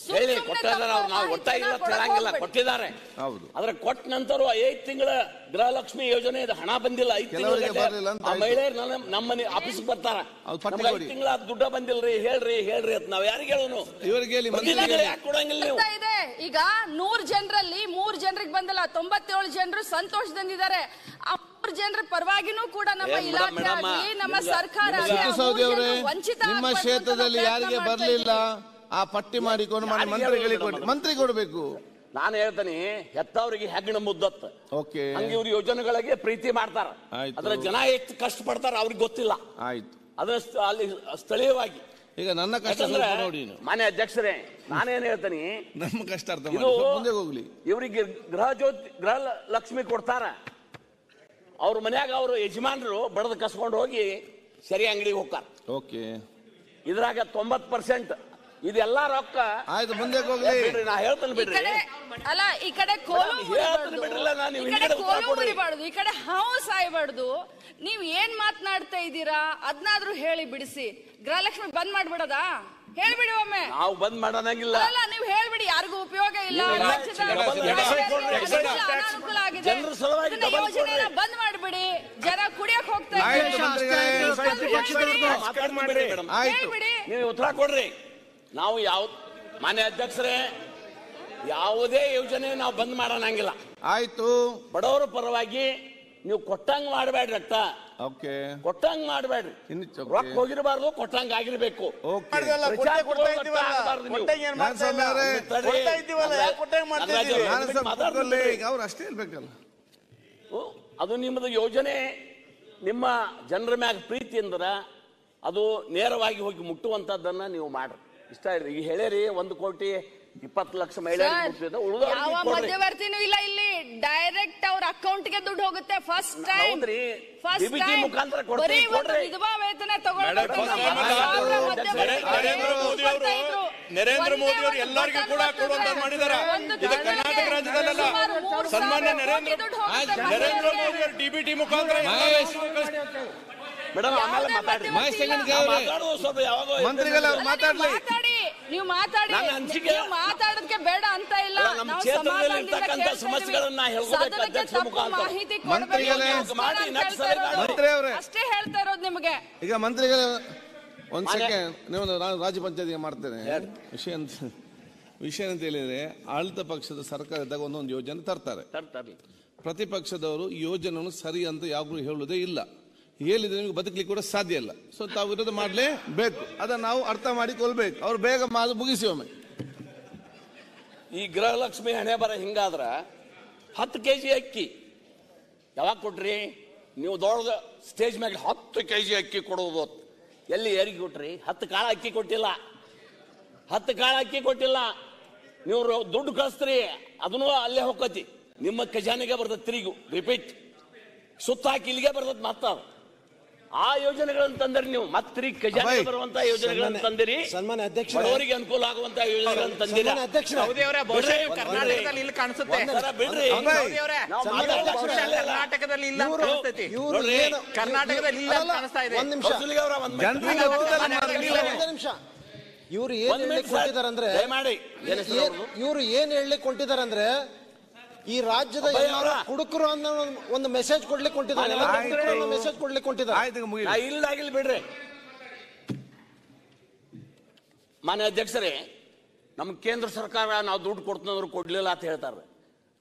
ಹೇಳಿ ಒಟ್ಟಾಗಿಲ್ಲ ಕೇಳಂಗಿಲ್ಲ, ಕೊಟ್ಟಿದ್ದಾರೆ. ಆದ್ರೆ ಕೊಟ್ಟ ನಂತರ 5 ತಿಂಗಳ ಗೃಹಲಕ್ಷ್ಮಿ ಯೋಜನೆ ಹಣ ಬಂದಿಲ್ಲ. 5 ತಿಂಗಳಿಗೆ ಮಹಿಳೆಯರು ನಮ್ಮನೆ ಆಫೀಸ್ ಬರ್ತಾರ, 5 ತಿಂಗಳ ದುಡ್ಡ ಬಂದಿಲ್ರಿ ಹೇಳ್ರಿ ಅಂತ ನಾವ್ ಯಾರಿಗೆ ಹೇಳೋನು? ಯಾಕೆ ಕೊಡಂಗಿಲ್ಲ ನೀವು? ಈಗ 100 ಜನರಲ್ಲಿ 3 ಜನರಿಗೆ ಬಂದಿಲ್ಲ, 97 ಜನರು ಸಂತೋಷದಿಂದಿದ್ದಾರೆ. ಆ 3 ಜನರ ಪರವಾಗಿನೂ ಕೂಡ ನಮ್ಮ ಇಲಾಖೆ ಆಗಲಿ ನಮ್ಮ ಸರ್ಕಾರ ವಂಚಿತ ನಿಮ್ಮ ಕ್ಷೇತ್ರದಲ್ಲಿ ಯಾರಿಗೆ ಬರ್ಲಿಲ್ಲ ಆ ಪಟ್ಟಿ ಮಾಡಿಕೊಂಡು ಮಂತ್ರಿ ಕೊಡಬೇಕು. ನಾನು ಹೇಳ್ತೇನೆ, ಹೆತ್ತವರಿಗೆ ಹೆಗ್ಗಣ ಮುದ್ದತ್ತ ಹಂಗೆ ಇವ್ರ ಯೋಜನೆಗಳಿಗೆ ಪ್ರೀತಿ ಮಾಡ್ತಾರ. ಅದ್ರ ಜನ ಎಷ್ಟು ಕಷ್ಟ ಪಡ್ತಾರ ಅವ್ರಿಗೆ ಗೊತ್ತಿಲ್ಲ. ಆಯ್ತು, ಅದನ್ನ ಅಲ್ಲಿ ಸ್ಥಳೀಯವಾಗಿ ಈಗ ನನ್ನ ಕಷ್ಟ ನೋಡಿ. ಮಾನ್ಯ ಅಧ್ಯಕ್ಷರೇ, ನಾನೇನ್ ಹೇಳ್ತೇನೆ, ನಮ್ಮ ಕಷ್ಟ ಅರ್ಥ ಮುಂದೆ ಹೋಗ್ಲಿ. ಇವರಿಗೆ ಗೃಹ ಲಕ್ಷ್ಮಿ ಕೊಡ್ತಾರ. ಅವ್ರ ಮನ್ಯಾಗ ಅವ್ರ ಯಜಮಾನರು ಬಡದ ಕಸ್ಕೊಂಡು ಹೋಗಿ ಸರಿ ಅಂಗಡಿಗೆ ಹೋಗ್ತಾರ. ಓಕೆ, ಇದ್ರಾಗ 90% ಇದೆಲ್ಲ ರೊಕ್ಕ ಆಯ್ತು ಮುಂದೆ ಹೋಗ್ಲಿ. ಬಿಡ್ರಿ, ನಾ ಹೇಳ್ತೇನೆ ಬಿಡ್ರಿ. ಅಲ್ಲ ಈ ಕಡೆ ಕೋಲು ಬಿಡ್ರಿಲ್ಲ, ನಾನು ಈ ಕಡೆ ಕೋಲು ಮುರಿಬಾರ್ದು, ಈ ಕಡೆ ಹಾವು ಸಾಯ್ಬಾರ್ದು. ನೀವ್ ಏನ್ ಮಾತನಾಡ್ತಾ ಇದ್ದೀರಾ ಅದನ್ನಾದ್ರೂ ಹೇಳಿ ಬಿಡಿಸಿ. ಗೃಹಲಕ್ಷ್ಮಿ ಬಂದ್ ಮಾಡ್ಬಿಡದಾ? ಹೇಳ್ಬಿಡಿ ಒಮ್ಮೆ. ನಾವು ಬಂದ್ ಮಾಡಂಗಿಲ್ಲ. ಅಲ್ಲ ನೀವು ಹೇಳ್ಬಿಡಿ, ಯಾರಿಗೂ ಉಪಯೋಗ ಇಲ್ಲ, ಅನಾನುಕೂಲ ಆಗಿದೆ, ಯೋಜನೆ ಬಂದ್ ಮಾಡ್ಬಿಡಿ. ಜನ ಕುಡಿಯಕ್ ಹೋಗ್ತಾ ಹೇಳ್ಬಿಡಿ. ನೀವು ಉತ್ತರ ಕೊಡ್ರಿ. ನಾವು ಮಾನ್ಯ ಅಧ್ಯಕ್ಷರೇ, ಯಾವುದೇ ಯೋಜನೆ ನಾವು ಬಂದ್ ಮಾಡಂಗಿಲ್ಲ. ಆಯ್ತು, ಬಡವರ ಪರವಾಗಿ ನೀವು ಕೊಟ್ಟಂಗ್ ಮಾಡಬೇಡ್ರಿ. ಅಷ್ಟ ಓಕೆ, ಕೊಟ್ಟಂಗ್ ಮಾಡಬೇಡ್ರಿ. ರೊಕ್ಕ ಹೋಗಿರಬಾರ್ದು, ಕೊಟ್ಟಂಗ್ ಆಗಿರ್ಬೇಕು. ಅವ್ರು ಅಷ್ಟೇ ಹೇಳ್ಬೇಕಲ್ಲ. ಅದು ನಿಮ್ಮದು ಯೋಜನೆ, ನಿಮ್ಮ ಜನರ ಮ್ಯಾಗ ಪ್ರೀತಿ ಅಂದ್ರ ಅದು ನೇರವಾಗಿ ಹೋಗಿ ಮುಟ್ಟುವಂತದ್ದನ್ನ ನೀವು ಮಾಡ್ರಿ. ಇಷ್ಟ ಇಲ್ರಿ. ಈಗ ಹೇಳಿರಿ 1,20,20,00,000 ಮಹಿಳೆಯರಿಗೆ ಯಾವ ಮಧ್ಯವರ್ತಿನೂ ಇಲ್ಲ ಇಲ್ಲಿ. ಡೈರೆಕ್ಟ್ ಅವ್ರ ಅಕೌಂಟ್ಗೆ ದುಡ್ಡು ಹೋಗುತ್ತೆ. ಫಸ್ಟ್ ಟೈಮ್ ಮುಖಾಂತರ ವಿಧವಾ ವೇತನ ತಗೊಳ್ಬೇಕು. ನರೇಂದ್ರ ಮೋದಿ ಅವರು ಎಲ್ಲರಿಗೂ ಕೂಡ ಕೊಡುವಂತ ಮಾಡಿದಾರ. ಇದು ಕರ್ನಾಟಕ ರಾಜ್ಯದಲ್ಲ. ಸನ್ಮಾನ್ಯ ನರೇಂದ್ರ ಮೋದಿ ಅವರು ಡಿಬಿಟಿ ಮುಖಾಂತರ ಮೇಡಮ್ ಆಮೇಲೆ ಮಾತಾಡ್ರಿ. ಮಂತ್ರಿಗಳ ಮಾತಾಡ್ಲಿ. ನೀವು ಮಾತಾಡಿ, ಮಾತಾಡೋದಕ್ಕೆ ಬೇಡ ಅಂತ ಇಲ್ಲ. ನಮ್ಮ ಕ್ಷೇತ್ರದಲ್ಲಿ ಇರ್ತಕ್ಕಂಥ ಸಮಸ್ಯೆಗಳನ್ನ ಮಾಹಿತಿ ಅಷ್ಟೇ ಹೇಳ್ತಾ ಇರೋದು ನಿಮಗೆ. ಈಗ ಮಂತ್ರಿಗಳ ಒಂದ್ ಸೆಕೆಂಡ್, ನೀವು ರಾಜ್ಯ ಪಂಚಾಯತ್ಗೆ ಮಾಡ್ತೇನೆ. ವಿಷಯ ಅಂತ ಹೇಳಿದ್ರೆ, ಆಡಳಿತ ಪಕ್ಷದ ಸರ್ಕಾರ ಇದ್ದಾಗ ಒಂದೊಂದು ಯೋಜನೆ ತರ್ತಾರೆ. ಪ್ರತಿಪಕ್ಷದವರು ಈ ಯೋಜನೆಯನ್ನು ಸರಿ ಅಂತ ಯಾವಾಗಲೂ ಹೇಳುವುದೇ ಇಲ್ಲ. ಹೇಳಿದ್ರೆ ನಿಮಗೆ ಬದುಕಲಿಕ್ಕೆ ಕೂಡ ಸಾಧ್ಯ ಇಲ್ಲ. ಸೊ ತಾವು ವಿರೋಧ ಮಾಡಲೇಬೇಕು. ಅದನ್ನು ನಾವು ಅರ್ಥ ಮಾಡಿಕೊಳ್ಬೇಕು. ಅವ್ರು ಬೇಗ ಮುಗಿಸಿ ಒಮ್ಮೆ. ಈ ಗೃಹಲಕ್ಷ್ಮಿ ಹಣೆ ಬರ ಹಿಂಗಾದ್ರ 10 kg ಅಕ್ಕಿ ಯಾವಾಗ ಕೊಟ್ರಿ ನೀವು? ದೊಡ್ಡ ಸ್ಟೇಜ್ ಮ್ಯಾಗ 10 kg ಅಕ್ಕಿ ಕೊಡುವುದು ಎಲ್ಲಿ ಯಾರಿಗೆ ಕೊಟ್ರಿ? 10 ಕಾಳ ಅಕ್ಕಿ ಕೊಟ್ಟಿಲ್ಲ. 10 ಕಾಳ ಅಕ್ಕಿ ಕೊಟ್ಟಿಲ್ಲ. ನೀವು ದುಡ್ಡು ಕಳಿಸ್ತೀರಿ, ಅದನ್ನು ಅಲ್ಲೇ ಹೋಗತಿ, ನಿಮ್ಮ ಖಜಾನೆಗೆ ಬರ್ತದೆ. ತಿರುಗು ರಿಪೀಟ್ ಸುತ್ತ ಹಾಕಿ ಇಲ್ಲಿಗೆ ಬರ್ತದೆ. ಮತ್ತ ಆ ಯೋಜನೆಗಳನ್ನು ತಂದಿರಿ ನೀವು. ಮತ್ತೆ ಖಜಾನೆಗೆ ಬರುವಂತ ಯೋಜನೆಗಳನ್ನು ತಂದಿರಿ. ಬಡವರಿಗೆ ಅನುಕೂಲ ಆಗುವಂತ ಯೋಜನೆಗಳನ್ನು ತಂದಿರಿ. ಕರ್ನಾಟಕದಲ್ಲಿ ಇಲ್ಲಿ ಕಾಣಿಸುತ್ತೆ. ಬಿಡ್ರಿ, ಕರ್ನಾಟಕದಲ್ಲಿ ಇಲ್ಲ ಕಾಣಿಸ್ತೈತಿ. ಕರ್ನಾಟಕದಲ್ಲಿ ಇಲ್ಲ ಕಾಣಿಸ್ತಾ ಇದೆ. ಇವ್ರು ಏನ್ ಹೇಳಲಿಕ್ಕೆ ಕೊಟ್ಟಿದಾರಂದ್ರೆ, ಇವ್ರು ಏನ್ ಹೇಳಲಿಕ್ಕೆ ಕೊಟ್ಟಿದಾರಂದ್ರೆ, ಈ ರಾಜ್ಯದ ಕುಡುಕರು ಅನ್ನೋ ಒಂದು ಮೆಸೇಜ್ ಕೊಡ್ಲಿಕ್ಕೆ ಕೊಟ್ಟಿದ್ದಾರೆ. ಮೆಸೇಜ್ ಕೊಡ್ಲಿಕ್ಕೆ ಕೊಟ್ಟಿದ್ದಾರೆ. ಇಲ್ಲಾಗಿಲ್ ಬಿಡ್ರಿ. ಮಾನ್ಯ ಅಧ್ಯಕ್ಷರೇ, ನಮ್ಮ ಕೇಂದ್ರ ಸರ್ಕಾರ ನಾವು ದುಡ್ಡು ಕೊಡ್ತಂದ್ರು ಕೊಡ್ಲಿಲ್ಲ ಅಂತ ಹೇಳ್ತಾರೆ.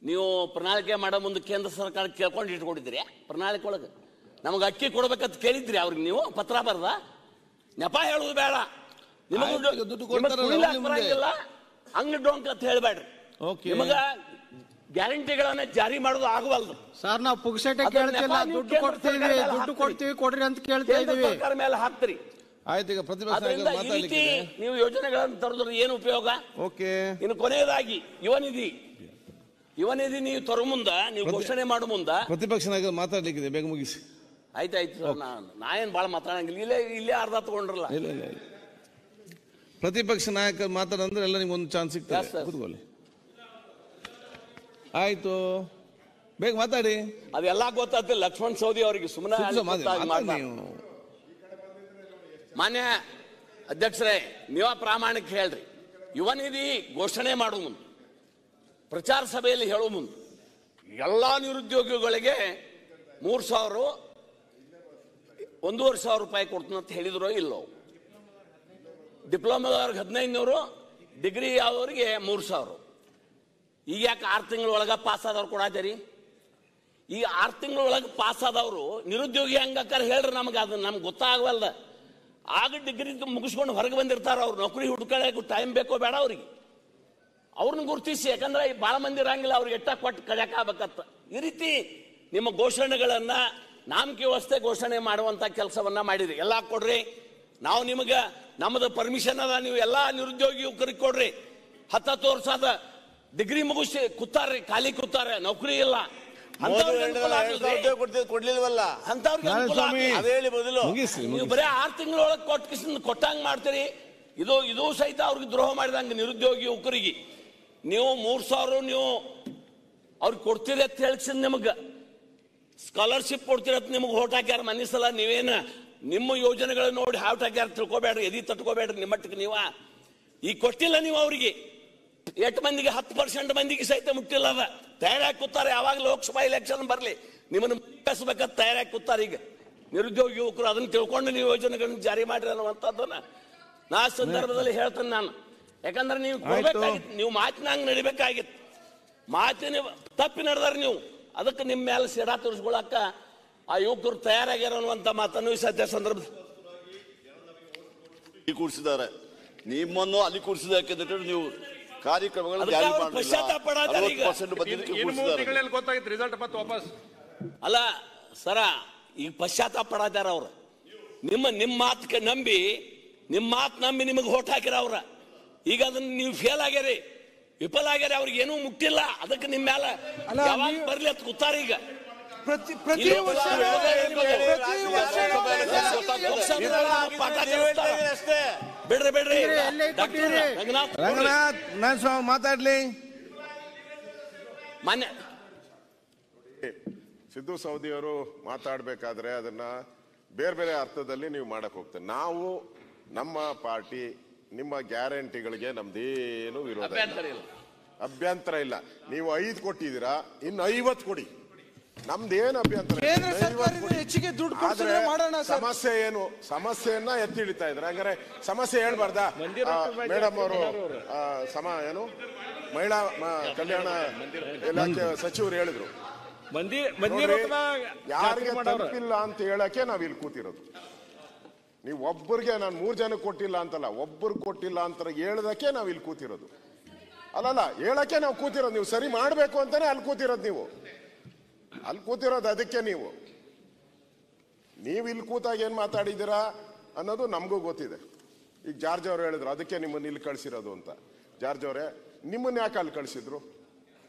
ನೀವು ಪ್ರಣಾಳಿಕೆ ಮಾಡೋ ಮುಂದೆ ಕೇಂದ್ರ ಸರ್ಕಾರ ಕೇಳ್ಕೊಂಡು ಇಟ್ಕೊಂಡಿದ್ದೀರಿ. ಪ್ರಣಾಳಿಕೆ ಒಳಗೆ ನಮಗೆ ಅಕ್ಕಿ ಕೊಡ್ಬೇಕಂತ ಕೇಳಿದ್ರಿ ಅವ್ರಿಗೆ? ನೀವು ಪತ್ರ ಬರ್ದ ನೆಪ ಹೇಳುದು ಬೇಡ. ನಿಮಗೆ ದುಡ್ಡು ಕೊಡ್ತಾರಲ್ಲ, ಹಂಗ ಡೊಂಕ್ ಅಂತ ಹೇಳ್ಬೇಡ್ರಿ. ನಿಮಗ ಗ್ಯಾರಂಟಿಗಳನ್ನ ಜಾರಿ ಮಾಡೋದು ಆಗವಲ್ದು ಸರ್. ನಾವು ಪುಗ್ಸೆಟ್ಟೆ ಕೇಳ್ತಿಲ್ಲ, ದುಡ್ಡು ಕೊಡ್ತೀವಿ ಕೊಡ್ರಿ ಅಂತ ಕೇಳ್ತಾ ಇದೀವಿ. ಸರ್ಕಾರ ಮೇಲೆ ಹಾಕ್ತಿರಿ. ಆಯ್ತು, ಈಗ ಪ್ರತಿಪಕ್ಷ ನೀವು ಯೋಜನೆಗಳನ್ನು ತರೋದ್ರ ಏನು ಉಪಯೋಗ? ಓಕೆ. ಇನ್ನು ಕೊನೆಯದಾಗಿ ಯುವ ನಿಧಿ ನೀವು ತರೋ ಮುಂದ, ನೀವು ಘೋಷಣೆ ಮಾಡೋ ಮುಂದ ಪ್ರತಿಪಕ್ಷ ನಾಯಕರು ಮಾತಾಡ್ಲಿಕ್ಕಿದೆ, ಬೇಗ ಮುಗಿಸಿ. ಆಯ್ತಾಯ್ತು, ನಾ ಏನ್ ಬಾಳ ಮಾತಾಡಂಗಿಲ್ಲ. ಇಲ್ಲೇ ಅರ್ಧ ತಗೊಂಡ್ರಲ್ಲ. ಇಲ್ಲ, ಪ್ರತಿಪಕ್ಷ ನಾಯಕರು ಮಾತಾಡಂದ್ರೆ ಎಲ್ಲ ನಿಮ್ಗೆ ಒಂದು ಚಾನ್ಸ್ ಸಿಗ್ತದೆ. ಕೂತ್ಕೊಳ್ಳಿ. ಆಯ್ತು, ಬೇಗ ಮಾತಾಡಿ. ಅದೆಲ್ಲ ಗೊತ್ತಾಗ್ತದೆ ಲಕ್ಷ್ಮಣ್ ಸವದಿ ಅವರಿಗೆ. ಸುಮ್ಮನೆ ಮಾನ್ಯ ಅಧ್ಯಕ್ಷರೇ, ನೀವ ಪ್ರಾಮಾಣಿಕ ಹೇಳ್ರಿ. ಯುವ ನಿಧಿ ಘೋಷಣೆ ಮಾಡುವ ಮುಂದೆ, ಪ್ರಚಾರ ಸಭೆಯಲ್ಲಿ ಹೇಳುವ ಮುಂದೆ, ಎಲ್ಲಾ ನಿರುದ್ಯೋಗಿಗಳಿಗೆ 3,000 1,500 ರೂಪಾಯಿ ಕೊಡ್ತೀನಿ ಅಂತ ಹೇಳಿದ್ರೋ ಇಲ್ಲೋ? ಡಿಪ್ಲೊಮಾದವ್ರಿಗೆ 1,500, ಡಿಗ್ರಿ ಆದವ್ರಿಗೆ 3,000. ಈಗ ಯಾಕೆ 6 ತಿಂಗಳ ಒಳಗ ಪಾಸ್ ಆದವ್ರು ಕೊಡಾತೀರಿ? ಈ 6 ತಿಂಗಳ ಒಳಗೆ ಪಾಸ್ ಆದವರು ನಿರುದ್ಯೋಗಿ ಹಂಗಾಕಾರ ಹೇಳ್ರಿ ನಮ್ಗೆ. ಅದು ನಮ್ಗೆ ಗೊತ್ತಾಗವಲ್ದ. ಆಗ ಡಿಗ್ರಿ ಮುಗಿಸ್ಕೊಂಡು ಹೊರಗೆ ಬಂದಿರ್ತಾರ. ಅವ್ರು ನೌಕರಿ ಹುಡ್ಕೊಳ್ಳೋಕೆ ಟೈಮ್ ಬೇಕೋ ಬೇಡ ಅವ್ರಿಗೆ? ಅವ್ರನ್ನ ಗುರುತಿಸಿ, ಯಾಕಂದ್ರೆ ಭಾಳ ಮಂದಿ ಇರಂಗಿಲ್ಲ, ಅವ್ರಿಗೆ ಎಟ್ಟ ಕೊಟ್ಟು ಕಳ್ಯಾಕ ಆಗ್ಬೇಕತ್ತ. ಈ ರೀತಿ ನಿಮ್ಮ ಘೋಷಣೆಗಳನ್ನ ನಾಮಕೆ ವ್ಯವಸ್ಥೆ ಘೋಷಣೆ ಮಾಡುವಂತ ಕೆಲಸವನ್ನ ಮಾಡಿರಿ. ಎಲ್ಲ ಕೊಡ್ರಿ, ನಾವು ನಿಮಗೆ ನಮ್ಮದು ಪರ್ಮಿಷನ್ ಅದ, ನೀವು ಎಲ್ಲಾ ನಿರುದ್ಯೋಗಿ ಯುವಕರಿಗೆ ಕೊಡ್ರಿ. 10 ವರ್ಷದ ಡಿಗ್ರಿ ಮುಗಿಸಿ ಕೂತಾರ್ರಿ, ಖಾಲಿ ಕೂತಾರೆ, ನೌಕರಿ ಇಲ್ಲ. ಕೊಡ್ಲಿಲ್ವಲ್ಲ ಅಂತವ್ರಿಗೆ ನೀವು ಬರೀ 6 ತಿಂಗಳೊಳಗೆ ಕೊಟ್ಟಂಗ್ ಮಾಡ್ತೀರಿ. ಇದು ಸಹಿತ ಅವ್ರಿಗೆ ದ್ರೋಹ ಮಾಡಿದಂಗೆ ನಿರುದ್ಯೋಗಿ ಯುವಕರಿಗೆ. ನೀವು 3,000 ನೀವು ಅವ್ರಿಗೆ ಕೊಡ್ತೀರಿ ಅಂತ ಹೇಳ್ಸಿದ್, ನಿಮಗೆ ಸ್ಕಾಲರ್ಶಿಪ್ ಕೊಡ್ತೀರತ್ ನಿಮಗೆ ಓಟ್ ಹಾಕ್ಯಾರ ಮನೆ ಸಲ. ನೀವೇನು ನಿಮ್ಮ ಯೋಜನೆಗಳು ನೋಡಿ ಹಾಟ್ ಹಾಕ್ಯಾರ ತಿಳ್ಕೊಬೇಡ್ರಿ, ಎದಿ ತಟ್ಕೋಬೇಡ್ರಿ. ನಿಮ್ಮಟ್ಟಕ್ಕೆ ನೀವ ಈಗ ಕೊಟ್ಟಿಲ್ಲ ನೀವು ಅವ್ರಿಗೆ. 8 ಮಂದಿಗೆ 10% ಮಂದಿಗೆ ಸಹಿತ ಮುಟ್ಟಿಲ್ಲ. ಅದ ತಯಾರಾಗಿ ಕೂತಾರೆ. ಯಾವಾಗ ಲೋಕಸಭಾ ಎಲೆಕ್ಷನ್ ಬರಲಿ ನಿಮ್ಮನ್ನು ಕಳಿಸ್ಬೇಕಂತ ತಯಾರಾಗಿ ಕೂತಾರೆ. ಈಗ ನಿರುದ್ಯೋಗಿ ಯುವಕರು ಅದನ್ನು ತಿಳ್ಕೊಂಡು ನೀವು ಯೋಜನೆಗಳನ್ನು ಜಾರಿ ಮಾಡ್ರಿ ಅನ್ನುವಂಥದ್ದನ್ನ ನಾ ಸಂದರ್ಭದಲ್ಲಿ ಹೇಳ್ತೇನೆ ನಾನು. ಯಾಕಂದ್ರೆ ನೀವು ಕೊಡ್ಬೇಕಾಗಿತ್ತು, ನೀವು ಮಾತಿನಂಗೆ ನಡಿಬೇಕಾಗಿತ್ತು. ಮಾತಿನ ತಪ್ಪಿ ನಡೆದಾರ ನೀವು. ಅದಕ್ಕೆ ನಿಮ್ಮ ಮೇಲೆ ಸಿಡಾ ತೋರಿಸ್ಕೊಳಕ್ಕ ಆ ಯುವಕರು ತಯಾರಾಗ್ಯಾರ ಅನ್ನುವಂಥ ಮಾತನ್ನು ಈ ಸದ್ಯ ಸಂದರ್ಭದಲ್ಲಿ ಕೂರಿಸಿದ್ದಾರೆ. ನಿಮ್ಮನ್ನು ಅಲ್ಲಿ ಕೂರಿಸಿದಕ್ಕೆ ನೀವು ಕಾರ್ಯಕ್ರಮಗಳನ್ನು ಗೊತ್ತಾಗಿತ್ತು ರಿಸಲ್ಟ್ ಮತ್ತೆ ವಾಪಸ್ ಅಲ್ಲ ಸರ. ಈಗ ಪಶ್ಚಾತ್ತಾಪ ಪಡಾತಾರ ಅವ್ರು. ನಿಮ್ಮ ಮಾತು ನಂಬಿ ನಿಮಗೆ ಓಟ್ ಹಾಕಿರ ಅವ್ರ. ಈಗ ಅದನ್ನ ನೀವು ಫೇಲ್ ಆಗ್ಯಾರಿ, ವಿಫಲ ಆಗ್ಯಾರ. ಅವ್ರಿಗೆ ಏನೂ ಮುಟ್ಟಿಲ್ಲ. ಅದಕ್ಕೆ ನಿಮ್ಮ ಮೇಲೆ ಯಾವಾಗ ಬರ್ಲಿ ಅಂತ ಕೂತಾರ. ಈಗ ಬಿಡ್ರಿ ರಂಗನಾಥ್ ನಾನು ಮಾತಾಡ್ಲಿ. ಮಾನ್ಯ ಸಿದ್ದು ಸೌದಿ ಅವರು ಮಾತಾಡಬೇಕಾದ್ರೆ ಅದನ್ನ ಬೇರೆ ಬೇರೆ ಅರ್ಥದಲ್ಲಿ ನೀವು ಮಾಡಕ್ ಹೋಗ್ತಾರೆ. ನಾವು ನಮ್ಮ ಪಾರ್ಟಿ ನಿಮ್ಮ ಗ್ಯಾರಂಟಿಗಳಿಗೆ ನಮ್ದೇನು ವಿರೋಧ ಅಭ್ಯಂತರ ಇಲ್ಲ. ನೀವು 5 ಕೊಟ್ಟಿದ್ದೀರಾ, ಇನ್ನು 50 ಕೊಡಿ, ನಮ್ದೇನು ಅಭ್ಯಂತರ. ಹೆಚ್ಚಿಗೆ ದುಡ್ಡು ಸಮಸ್ಯೆ ಏನು, ಸಮಸ್ಯೆಯನ್ನ ಎತ್ತಿ ಹಿಡಿತಾ ಇದ್ರೆ ಹಂಗಾರೆ ಸಮಸ್ಯೆ ಹೇಳ್ಬಾರ್ದಾ? ಮೇಡಮ್ ಅವರು ಏನು ಮಹಿಳಾ ಕಲ್ಯಾಣ ಇಲಾಖೆ ಸಚಿವರು ಹೇಳಿದ್ರು, ಯಾರಿಗೆ ತಲುಪಿಲ್ಲ ಅಂತ ಹೇಳಕ್ಕೆ ನಾವ್ ಇಲ್ಲಿ ಕೂತಿರೋದು. ನೀವು ಒಬ್ಬರಿಗೆ, ನಾನು 3 ಜನಕ್ಕೆ ಕೊಟ್ಟಿಲ್ಲ ಅಂತಲ್ಲ, ಒಬ್ಬರು ಕೊಟ್ಟಿಲ್ಲ ಅಂತ ಹೇಳದಕ್ಕೆ ನಾವ್ ಇಲ್ಲಿ ಕೂತಿರೋದು. ಅಲ್ಲಲ್ಲ, ಹೇಳಕ್ಕೆ ನಾವು ಕೂತಿರೋದು. ನೀವು ಸರಿ ಮಾಡ್ಬೇಕು ಅಂತಾನೆ ಅಲ್ಲಿ ಕೂತಿರೋದು. ನೀವು ಅಲ್ಲಿ ಕೂತಿರೋದು ಅದಕ್ಕೆ. ನೀವು ಇಲ್ಲಿ ಕೂತಾಗ ಏನ್ ಮಾತಾಡಿದ್ದೀರಾ ಅನ್ನೋದು ನಮಗೂ ಗೊತ್ತಿದೆ. ಈಗ ಜಾರ್ಜ್ ಅವ್ರು ಹೇಳಿದ್ರು ಅದಕ್ಕೆ ನಿಮ್ಮನ್ನ ಇಲ್ಲಿ ಕಳ್ಸಿರೋದು ಅಂತ. ಜಾರ್ಜ್ ಅವರೇ, ನಿಮ್ಮನ್ನ ಯಾಕೆ ಅಲ್ಲಿ ಕಳ್ಸಿದ್ರು?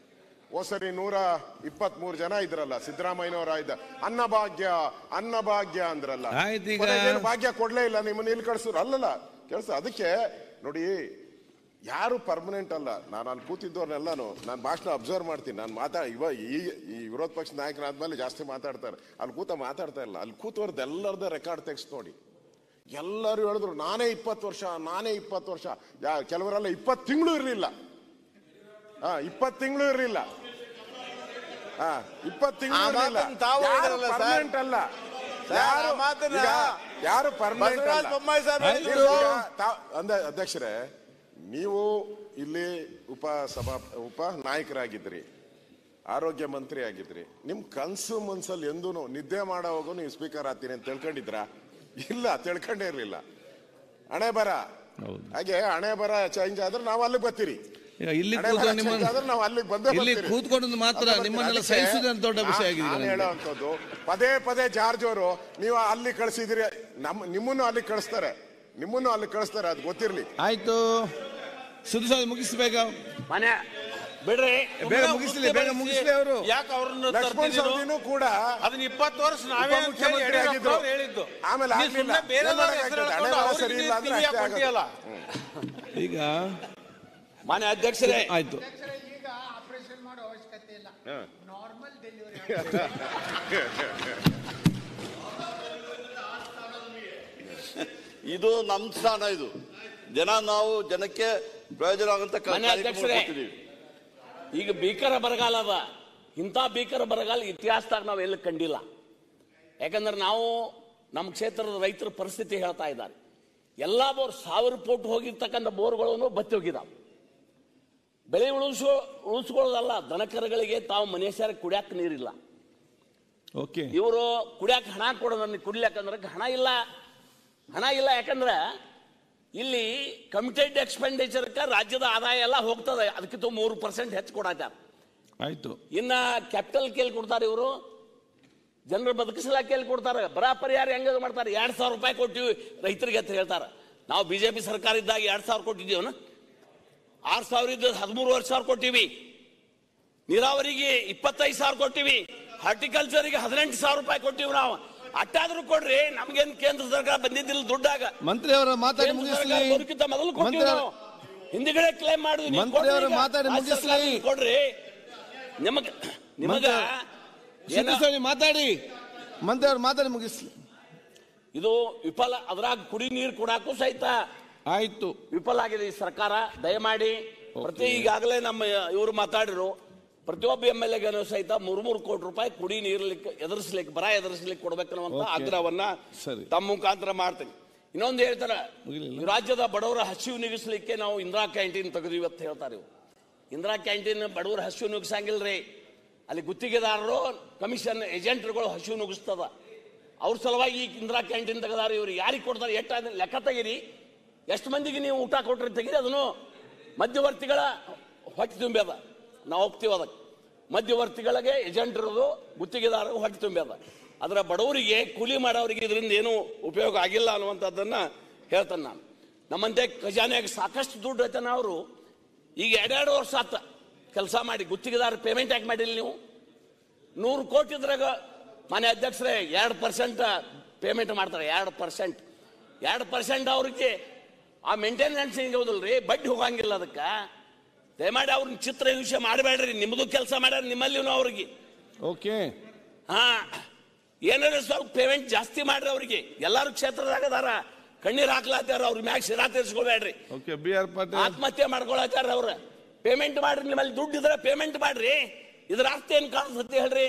ಸರಿ 123 ಜನ ಇದ್ರಲ್ಲ, ಸಿದ್ದರಾಮಯ್ಯನವರ ಇದ್ದ ಅನ್ನಭಾಗ್ಯ ಅಂದ್ರಲ್ಲ, ಭಾಗ್ಯ ಕೊಡ್ಲೇ ಇಲ್ಲ, ನಿಮ್ಮನ್ನ ಇಲ್ಲಿ ಕಳ್ಸಿದ್ರು. ಅಲ್ಲಲ್ಲ ಕೆಲಸ. ಅದಕ್ಕೆ ನೋಡಿ, ಯಾರು ಪರ್ಮನೆಂಟ್ ಅಲ್ಲ. ನಾನು ಅಲ್ಲಿ ಕೂತಿದ್ದವ್ರನ್ನೆಲ್ಲಾನು ನಾನು ಭಾಷಣ ಅಬ್ಸರ್ವ್ ಮಾಡ್ತೀನಿ. ನಾನು ಈ ವಿರೋಧ ಪಕ್ಷ ನಾಯಕರಾದ್ಮೇಲೆ ಜಾಸ್ತಿ ಮಾತಾಡ್ತಾರೆ. ಅಲ್ಲಿ ಮಾತಾಡ್ತಾ ಇಲ್ಲ. ಅಲ್ಲಿ ಕೂತವ್ರದ್ದೆಲ್ಲರದ ರೆಕಾರ್ಡ್ ತೆಗೆಸ್ ನೋಡಿ. ಎಲ್ಲರೂ ಹೇಳಿದ್ರು ನಾನೇ 20 ವರ್ಷ. ಕೆಲವರೆಲ್ಲ 20 ತಿಂಗಳು ಇರಲಿಲ್ಲ. 20 ತಿಂಗಳು ಇರಲಿಲ್ಲ. 20 ತಿಂಗಳು ಪರ್ಮನೆಂಟ್ ಅಲ್ಲ. ಯಾರು ಪರ್ಮನೆಂಟ್ ಅಲ್ಲ. ಅಧ್ಯಕ್ಷರೇ, ನೀವು ಇಲ್ಲಿ ಉಪ ನಾಯಕರಾಗಿದ್ರಿ, ಆರೋಗ್ಯ ಮಂತ್ರಿ ಆಗಿದ್ರಿ. ನಿಮ್ ಕನ್ಸು ಮನ್ಸಲ್ಲಿ ಎಂದೂ ನಿದ್ದೆ ಮಾಡೋವಾಗೂ ನೀವು ಸ್ಪೀಕರ್ ಆಗ್ತೀನಿ ಅಂತ ತಿಳ್ಕೊಂಡಿದ್ರ? ಇಲ್ಲ, ತಿಳ್ಕೊಂಡೇ ಇರ್ಲಿಲ್ಲ. ಹಣೆ ಬರ ಹಾಗೆ ಹಣೆ ಬರ ಚೇಂಜ್ ಆದ್ರೆ ನಾವು ಅಲ್ಲಿಗೆ ಬರ್ತೀರಿ. ಇಲ್ಲಿ ಕೂತ್ಕೊಂಡು ಮಾತ್ರ ನಿಮ್ಮನ್ನೆಲ್ಲ ಸಹಿಸುವುದು ದೊಡ್ಡ ವಿಷಯ ಆಗಿದೆ. ಹೇಳುವಂಥದ್ದು ಪದೇ ಪದೇ ಜಾರ್ಜ್ ಅವರು ನೀವು ಅಲ್ಲಿ ಕಳಿಸಿದಿರಿ, ನಿಮ್ಮನ್ನು ಅಲ್ಲಿ ಕಳಿಸ್ತಾರೆ, ಅದು ಗೊತ್ತಿರ್ಲಿ. ಆಯ್ತು, ಸುದ್ದಿ ಮುಗಿಸ್ಬೇಕ ಮನೆ ಬಿಡ್ರಿ, ಬೇಗ ಮುಗಿಸ್ಲಿ ಅವರು. ಯಾಕೆ ಅವ್ರನ್ನ ಲಕ್ಷ್ಮಣ್ ಸವದಿನೂ ಕೂಡ ಅದನ್ನ 20 ವರ್ಷ ನಾವೇ ಮುಖ್ಯಮಂತ್ರಿ ಆಗಿದ್ರು. ಆಮೇಲೆ ಸರಿ ಇಲ್ಲ ಅಂದ್ರೆ ಈಗ ಮಾನ್ಯ ಅಧ್ಯಕ್ಷರೇ, ಆಯ್ತು, ಆಪರೇಷನ್ ಮಾಡೋ ಅವಶ್ಯಕತೆ ಇಲ್ಲ, ನಾರ್ಮಲ್ ಡೆಲಿವರಿ. ಇದು ನಮ್ಮ ಸ್ಥಾನ. ಇದು ನಾವು ಜನಕ್ಕೆ ಪ್ರಯೋಜನ ಆಗುವಂತ. ಈಗ ಭೀಕರ ಬರಗಾಲ ಅದ. ಇಂಥ ಭೀಕರ ಬರಗಾಲ ಇತಿಹಾಸದಾಗ ನಾವು ಎಲ್ಲಿ ಕಂಡಿಲ್ಲ. ಯಾಕಂದ್ರೆ ನಾವು ನಮ್ಮ ಕ್ಷೇತ್ರದ ರೈತರ ಪರಿಸ್ಥಿತಿ ಹೇಳ್ತಾ ಇದ್ದಾರೆ. ಎಲ್ಲ ಬೋರ್ 1000 ಫೂಟ್ ಹೋಗಿರ್ತಕ್ಕಂಥ ಬೋರ್ಗಳನ್ನು ಬತ್ತಿ ಹೋಗಿದಾವೆ. ಬೆಳೆ ಉಳಿಸ್ಕೊಳ್ಳೋದಲ್ಲ, ದನಕರುಗಳಿಗೆ ತಾವು ಮನುಷ್ಯರಿಗೆ ಕುಡಿಯಾಕ ನೀರಿಲ್ಲ. ಇವರು ಕುಡಿಯಾಕ ಹಣ ಕೊಡೋದನ್ನ ಕುಡಿಯಾಕಂದ್ರೆ ಹಣ ಇಲ್ಲ. ಯಾಕಂದ್ರೆ ಇಲ್ಲಿ ಕಮಿಟೆಡ್ ಎಕ್ಸ್ಪೆಂಡಿಚರ್ಗೆ ರಾಜ್ಯದ ಆದಾಯ ಎಲ್ಲ ಹೋಗ್ತದೆ. ಅದಕ್ಕಿಂತ 3% ಹೆಚ್ಚು ಕೊಡಾತಾರೆ. ಆಯ್ತು, ಇನ್ನ ಕ್ಯಾಪಿಟಲ್ ಕೇಳಿ ಕೊಡ್ತಾರೆ, ಇವರು ಜನರು ಬದುಕಿಸಲಾಕ ಕೇಳಿ ಕೊಡ್ತಾರೆ. ಬರ ಪರಿಹಾರ ಹೆಂಗ ಮಾಡ್ತಾರೆ? 2000 ರೂಪಾಯಿ ಕೊಟ್ಟಿವಿ ರೈತರಿಗೆ ಅಂತ ಹೇಳ್ತಾರೆ. ನಾವು ಬಿಜೆಪಿ ಸರ್ಕಾರ ಇದ್ದಾಗ 2000 ಕೊಟ್ಟಿದ್ದೀವನ? 6000 ಇದ್ದ 13,000 ಕೊಟ್ಟಿವಿ. ನೀರಾವರಿಗೆ 25,000 ಕೊಟ್ಟಿವಿ. ಹಾರ್ಟಿಕಲ್ಚರಿಗೆ 18,000 ರೂಪಾಯಿ ಕೊಟ್ಟಿವಿ ನಾವು. ಅಟ್ಟಾದ್ರೂ ಕೊಡ್ರಿ, ನಮ್ಗೇನ್ ಕೇಂದ್ರ ಸರ್ಕಾರ ಬಂದಿದ್ದಿಲ್ಲ ದುಡ್ಡಾಗ. ಮಂತ್ರಿ ಅವರ ಮಾತಾಡಿ ಮುಗಿಸ್ಲಿ. ಬದುಕಿತ ಮೊದಲು ಕೊಟ್ಟಿವಿ ನಾವು, ಹಿಂದಿಗಡೆ ಕ್ಲೈಮ್ ಮಾಡಿದ್ವಿ. ಮಂತ್ರಿ ಅವರ ಮಾತಾಡಿ ಮುಗಿಸ್ಲಿ. ಕೊಡ್ರಿ ನಿಮಗ ಮಾತಾಡಿ, ಮಂತ್ರಿ ಅವ್ರು ಮಾತಾಡಿ ಮುಗಿಸ್ಲಿ. ಇದು ವಿಫಲ, ಅದ್ರಾಗ ಕುಡಿ ನೀರು ಕೊಡಾಕು ಸಹಿತ ಆಯ್ತು ವಿಫಲ ಆಗಿದೆ ಈ ಸರ್ಕಾರ. ದಯಮಾಡಿ ಪ್ರತಿ ಈಗಾಗಲೇ ನಮ್ಮ ಇವರು ಮಾತಾಡಿರು, ಪ್ರತಿಯೊಬ್ಬ MLA ಸಹಿತ 3 ಕೋಟಿ ರೂಪಾಯಿ ಕುಡಿ ನೀರ್ಲಿಕ್ಕೆ ಎದುರಿಸ್ಲಿಕ್ಕೆ, ಬರ ಎದುರಿಸ್ಲಿಕ್ಕೆ ಕೊಡ್ಬೇಕನ್ನುವಂತ ಆಗ್ರಹವನ್ನ ತಮ್ಮ ಮುಖಾಂತರ ಮಾಡ್ತೇನೆ. ಇನ್ನೊಂದು ಹೇಳ್ತಾರ, ಈ ರಾಜ್ಯದ ಬಡವರ ಹಸಿವು ನೀಗಿಸ್ಲಿಕ್ಕೆ ನಾವು ಇಂದಿರಾ ಕ್ಯಾಂಟೀನ್ ತೆಗೆದು ಇವತ್ತು ಹೇಳ್ತಾರೆ. ಇಂದಿರಾ ಕ್ಯಾಂಟೀನ್ ಬಡವರ ಹಸಿವು ನುಗ್ಸಂಗಿಲ್ರಿ, ಅಲ್ಲಿ ಗುತ್ತಿಗೆದಾರರು ಕಮಿಷನ್ ಏಜೆಂಟ್ಗಳು ಹಸಿವು ನುಗ್ಸ್ತದ. ಅವ್ರ ಸಲುವಾಗಿ ಈ ಇಂದಿರಾ ಕ್ಯಾಂಟೀನ್ ತೆಗೆದಾರ. ಇವ್ರು ಯಾರಿಗೆ ಕೊಡ್ತಾರೆ, ಎಷ್ಟು ಲೆಕ್ಕ ತೆಗೀರಿ, ಎಷ್ಟು ಮಂದಿಗೆ ನೀವು ಊಟ ಕೊಟ್ರಿ ತೆಗೀರಿ. ಅದನ್ನು ಮಧ್ಯವರ್ತಿಗಳ ಹೊಟ್ಟೆ ತುಂಬ್ಯದ, ನಾವು ಹೋಗ್ತೀವಿ ಅದಕ್ಕೆ. ಮಧ್ಯವರ್ತಿಗಳಿಗೆ ಏಜೆಂಟ್ ಇರೋದು, ಗುತ್ತಿಗೆದಾರರಿಗೆ ಹೊಟ್ಟೆ ತುಂಬ್ಯದ. ಅದರ ಬಡವರಿಗೆ ಕೂಲಿ ಮಾಡೋರಿಗೆ ಇದರಿಂದ ಏನೂ ಉಪಯೋಗ ಆಗಿಲ್ಲ ಅನ್ನುವಂಥದ್ದನ್ನ ಹೇಳ್ತಾನೆ ನಾನು. ನಮ್ಮಂತೆ ಖಜಾನೆಯಾಗ ಸಾಕಷ್ಟು ದುಡ್ಡು ಐತನ ಅವರು. ಈಗ 2 ವರ್ಷ ಆತ ಕೆಲಸ ಮಾಡಿ, ಗುತ್ತಿಗೆದಾರ ಪೇಮೆಂಟ್ ಯಾಕೆ ಮಾಡಿಲ್ಲ ನೀವು? 100 ಕೋಟಿ ಇದ್ರಾಗ ಮಾನ್ಯ ಅಧ್ಯಕ್ಷರೇ 2% ಪೇಮೆಂಟ್ ಮಾಡ್ತಾರೆ. 2% ಅವ್ರಿಗೆ ಆ ಮೇಂಟೆನೆನ್ಸ್ ಹಿಂಗೆ ಹೋದಲ್ರಿ, ಬಡ್ಡಿ ಹೋಗಂಗಿಲ್ಲ. ಅದಕ್ಕೆ ದಯಮಾಡಿ ಅವ್ರನ್ನ ಚಿತ್ರ ವಿಷಯ ಮಾಡಬೇಡ್ರಿ. ನಿಮ್ಮದು ಕೆಲಸ ಮಾಡ್ಯಾರ, ನಿಮ್ಮಲ್ಲಿ ಅವ್ರಿಗೆ ಓಕೆ ಏನಾರ ಸ್ವಲ್ಪ ಪೇಮೆಂಟ್ ಜಾಸ್ತಿ ಮಾಡ್ರಿ ಅವ್ರಿಗೆ. ಎಲ್ಲಾರು ಕ್ಷೇತ್ರದಾಗ ಅದಾರ, ಕಣ್ಣೀರ್ ಹಾಕ್ಲಾತಾರ, ಅವ್ರ ಮ್ಯಾಗ ಶಿರಾ ತೀರ್ಸ್ಕೊಬೇಡ್ರಿ. ಆತ್ಮಹತ್ಯೆ ಮಾಡ್ಕೊಳತ್ತಾರ ಅವ್ರ. ಪೇಮೆಂಟ್ ಮಾಡ್ರಿ, ನಿಮ್ಮಲ್ಲಿ ದುಡ್ಡು ಇದ್ರೆ ಪೇಮೆಂಟ್ ಮಾಡ್ರಿ. ಇದ್ರ ಅರ್ಥ ಏನ್ ಕಾಣಿಸುತ್ತೆ ಹೇಳ್ರಿ?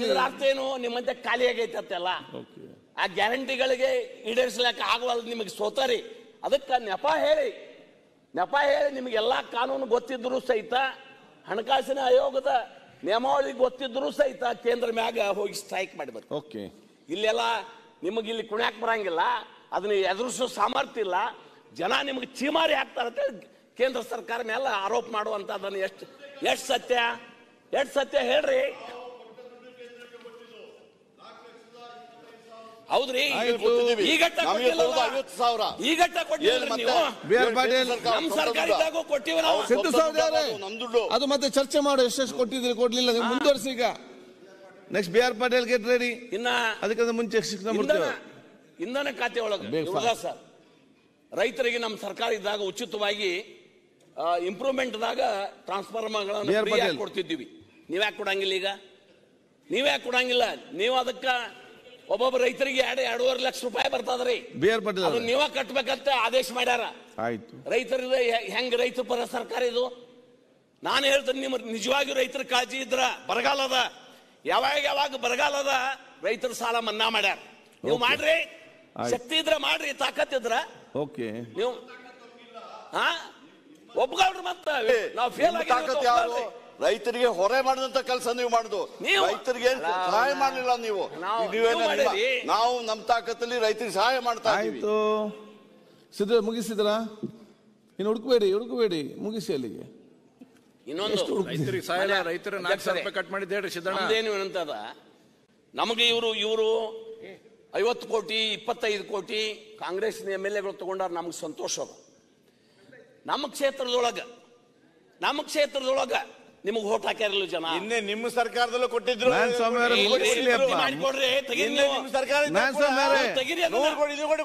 ಇದ್ರ ಅರ್ಥ ಏನು? ನಿಮ್ಮಂತೆ ಖಾಲಿ ಆಗೈತಲ್ಲ, ಆ ಗ್ಯಾರಂಟಿಗಳಿಗೆ ಈಡೇರಿಸಲಿಕ್ಕೆ ಆಗವಲ್ಲ, ನಿಮಗೆ ಸೋತಾರಿ. ಅದಕ್ಕೆ ನೆಪ ಹೇಳಿ ನಿಮಗೆಲ್ಲಾ ಕಾನೂನು ಗೊತ್ತಿದ್ರು ಸಹಿತ, ಹಣಕಾಸಿನ ಆಯೋಗದ ನಿಯಮಾವಳಿ ಗೊತ್ತಿದ್ರು ಸಹಿತ ಕೇಂದ್ರ ಮ್ಯಾಗ ಹೋಗಿ ಸ್ಟ್ರೈಕ್ ಮಾಡಿಬಾರ್ದು. ಓಕೆ, ಇಲ್ಲೆಲ್ಲ ನಿಮಗೆ ಇಲ್ಲಿ ಕುಣ್ಯಾಕ್ ಬರಂಗಿಲ್ಲ, ಅದನ್ನ ಎದುರಿಸೋ ಸಾಮರ್ಥ್ಯ ಇಲ್ಲ. ಜನ ನಿಮಗೆ ಚೀಮಾರಿ ಹಾಕ್ತಾರಂತ ಕೇಂದ್ರ ಸರ್ಕಾರ ಮೇಲೆ ಆರೋಪ ಮಾಡುವಂತದನ್ನು ಎಷ್ಟು ಸತ್ಯ ಹೇಳ್ರಿ? ಹೌದ್ರಿ, ಈಗಟ್ಟ ಕೊಟ್ಟಿವಿ ನಾವು. ಅದು ಮತ್ತೆ ಚರ್ಚೆ ಮಾಡು, ಎಷ್ಟು ಕೊಟ್ಟಿದ್ರಿ ಕೊಡ್ಲಿಲ್ಲ ಮುಂದುವರಿಸಿ. ಈಗ next BR Patil get ready. ಇನ್ನ ಅದಕ್ಕಿಂತ ಮುಂಚೆ ಇಂಧನ ಖಾತೆ ಒಳಗೆ ಸರ್, ರೈತರಿಗೆ ನಮ್ಮ ಸರ್ಕಾರ ಇದ್ದಾಗ ಉಚಿತವಾಗಿ ಇಂಪ್ರೂವ್ಮೆಂಟ್ ದಾಗ ಟ್ರಾನ್ಸ್ಫಾರ್ಮರ್ಗಳನ್ನು ಕೊಡ್ತಿದ್ದೀವಿ. ನೀವ್ಯಾಕೆ ಕೊಡಂಗಿಲ್ಲ? ಈಗ ನೀವ್ಯಾಕೆ ಕೊಡಂಗಿಲ್ಲ? ನೀವು ಅದಕ್ಕ ಒಬ್ಬೊಬ್ಬ ರೈತರಿಗೆ 2.5 ಲಕ್ಷ ರೂಪಾಯಿ ಬರ್ತದ್ರಿ. ಅದು ನೀವ ಕಟ್ಬೇಕಂತ ಆದೇಶ ಮಾಡ್ಯಾರ. ರೈತರಿಗೆ ಹೆಂಗ್ ರೈತ ಪರ ಸರ್ಕಾರ ಇದು? ನಾನು ಹೇಳ್ತೇನೆ, ನಿಮ್ಮ ನಿಜವಾಗಿ ರೈತರ ಕಾಳಜಿ ಇದ್ರ ಬರಗಾಲದ, ಯಾವಾಗ ಬರಗಾಲದ ರೈತರ ಸಾಲ ಮನ್ನಾ ಮಾಡ್ಯಾರ. ನೀವು ಮಾಡ್ರಿ, ಶಕ್ತಿ ಇದ್ರ ಮಾಡ್ರಿ, ತಾಕತ್ ಇದ್ರ ನೀವು ಒಪ್ಕೊಳ್ರಿ. ಮತ್ತೆ ನಾವು ಫೇಲ್ ಆಗಿ ರೈತರಿಗೆ ಹೊರೆ ಮಾಡಿದಂತ ಕೆಲಸ ನೀವು ಮಾಡುದು, ರೈತರಿಗೆ ಸಹಾಯ ಮಾಡಲಿಲ್ಲ ನೀವು. ನಾವು ನಮ್ಮ ತಾಕತ್ತಲ್ಲಿ ರೈತರಿಗೆ ಸಹಾಯ ಮಾಡ್ತಾ ಇದ್ದೀವಿ. ಮುಗಿಸಿದ್ರ? ಇನ್ನು ಹುಡುಕಬೇಡಿ, ಮುಗಿಸಿ ಅಲ್ಲಿಗೆ. ಇನ್ನೊಂದು ರೈತರಿಗೆ ಸಹಾಯ, ರೈತರ 4 ಸಾವಿರ ರೂಪಾಯಿ ಕಟ್ ಮಾಡಿದ್ದು ಹೇಳ್ರಿ ಸಿದ್ದಣ್ಣ. ಏನು ಏನಂತದ, ನಮಗೆ ಇವರು 50 ಕೋಟಿ 25 ಕೋಟಿ ಕಾಂಗ್ರೆಸ್ MLAಗಳು ತಗೊಂಡಾರ, ನಮ್ಗೆ ಸಂತೋಷ ಅದ. ನಮ್ಮ ಕ್ಷೇತ್ರದೊಳಗ ನಿಮಗೆ ಓಟ್ ಹಾಕ್ಯಾರಲ್ಲ ಜನ. ಇನ್ನೇ ನಿಮ್ಮ ಸರ್ಕಾರದಲ್ಲೂ ಕೊಟ್ಟಿದ್ರು.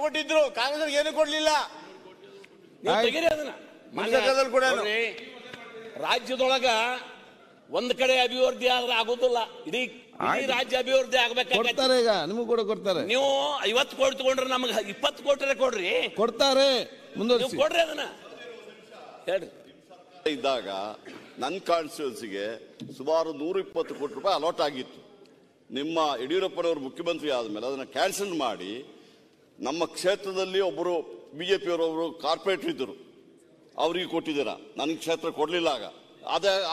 ಕೊಟ್ಟಿದ್ರು, ಕಾಂಗ್ರೆಸ್ ಏನು ಕೊಡ್ಲಿಲ್ಲ. ರಾಜ್ಯದೊಳಗ ಒಂದ್ ಕಡೆ ಅಭಿವೃದ್ಧಿ ಆದ್ರೆ ಆಗೋದಿಲ್ಲ, ಇಡೀ ರಾಜ್ಯ ಅಭಿವೃದ್ಧಿ ಆಗ್ಬೇಕಾಗ್ತದೆ. ಈಗ ನಿಮಗೂ ಕೂಡ ಕೊಡ್ತಾರೆ. ನೀವು 50 ಕೋಟಿ ತಗೊಂಡ್ರೆ ನಮ್ಗೆ 20 ಕೋಟಿ ಕೊಡ್ರಿ, ಕೊಡ್ತಾರೆ. ಕೊಡ್ರಿ ಅದನ್ನ ಹೇಳ್ರಿ. ಇದ್ದಾಗ ನನ್ನ ಕಾನ್ಸ್ಟಿಟ್ಯೂನ್ಸಿಗೆ ಸುಮಾರು 120 ಕೋಟಿ ರೂಪಾಯಿ ಅಲಾಟ್ ಆಗಿತ್ತು. ನಿಮ್ಮ ಯಡಿಯೂರಪ್ಪನವರು ಮುಖ್ಯಮಂತ್ರಿ ಆದಮೇಲೆ ಅದನ್ನು ಕ್ಯಾನ್ಸಲ್ ಮಾಡಿ ನಮ್ಮ ಕ್ಷೇತ್ರದಲ್ಲಿ ಒಬ್ಬರು ಬಿಜೆಪಿಯವರೊಬ್ಬರು ಕಾರ್ಪೊರೇಟರ್ ಇದ್ದರು, ಅವರಿಗೆ ಕೊಟ್ಟಿದ್ದೀರಾ. ನನ್ನ ಕ್ಷೇತ್ರ ಕೊಡಲಿಲ್ಲ.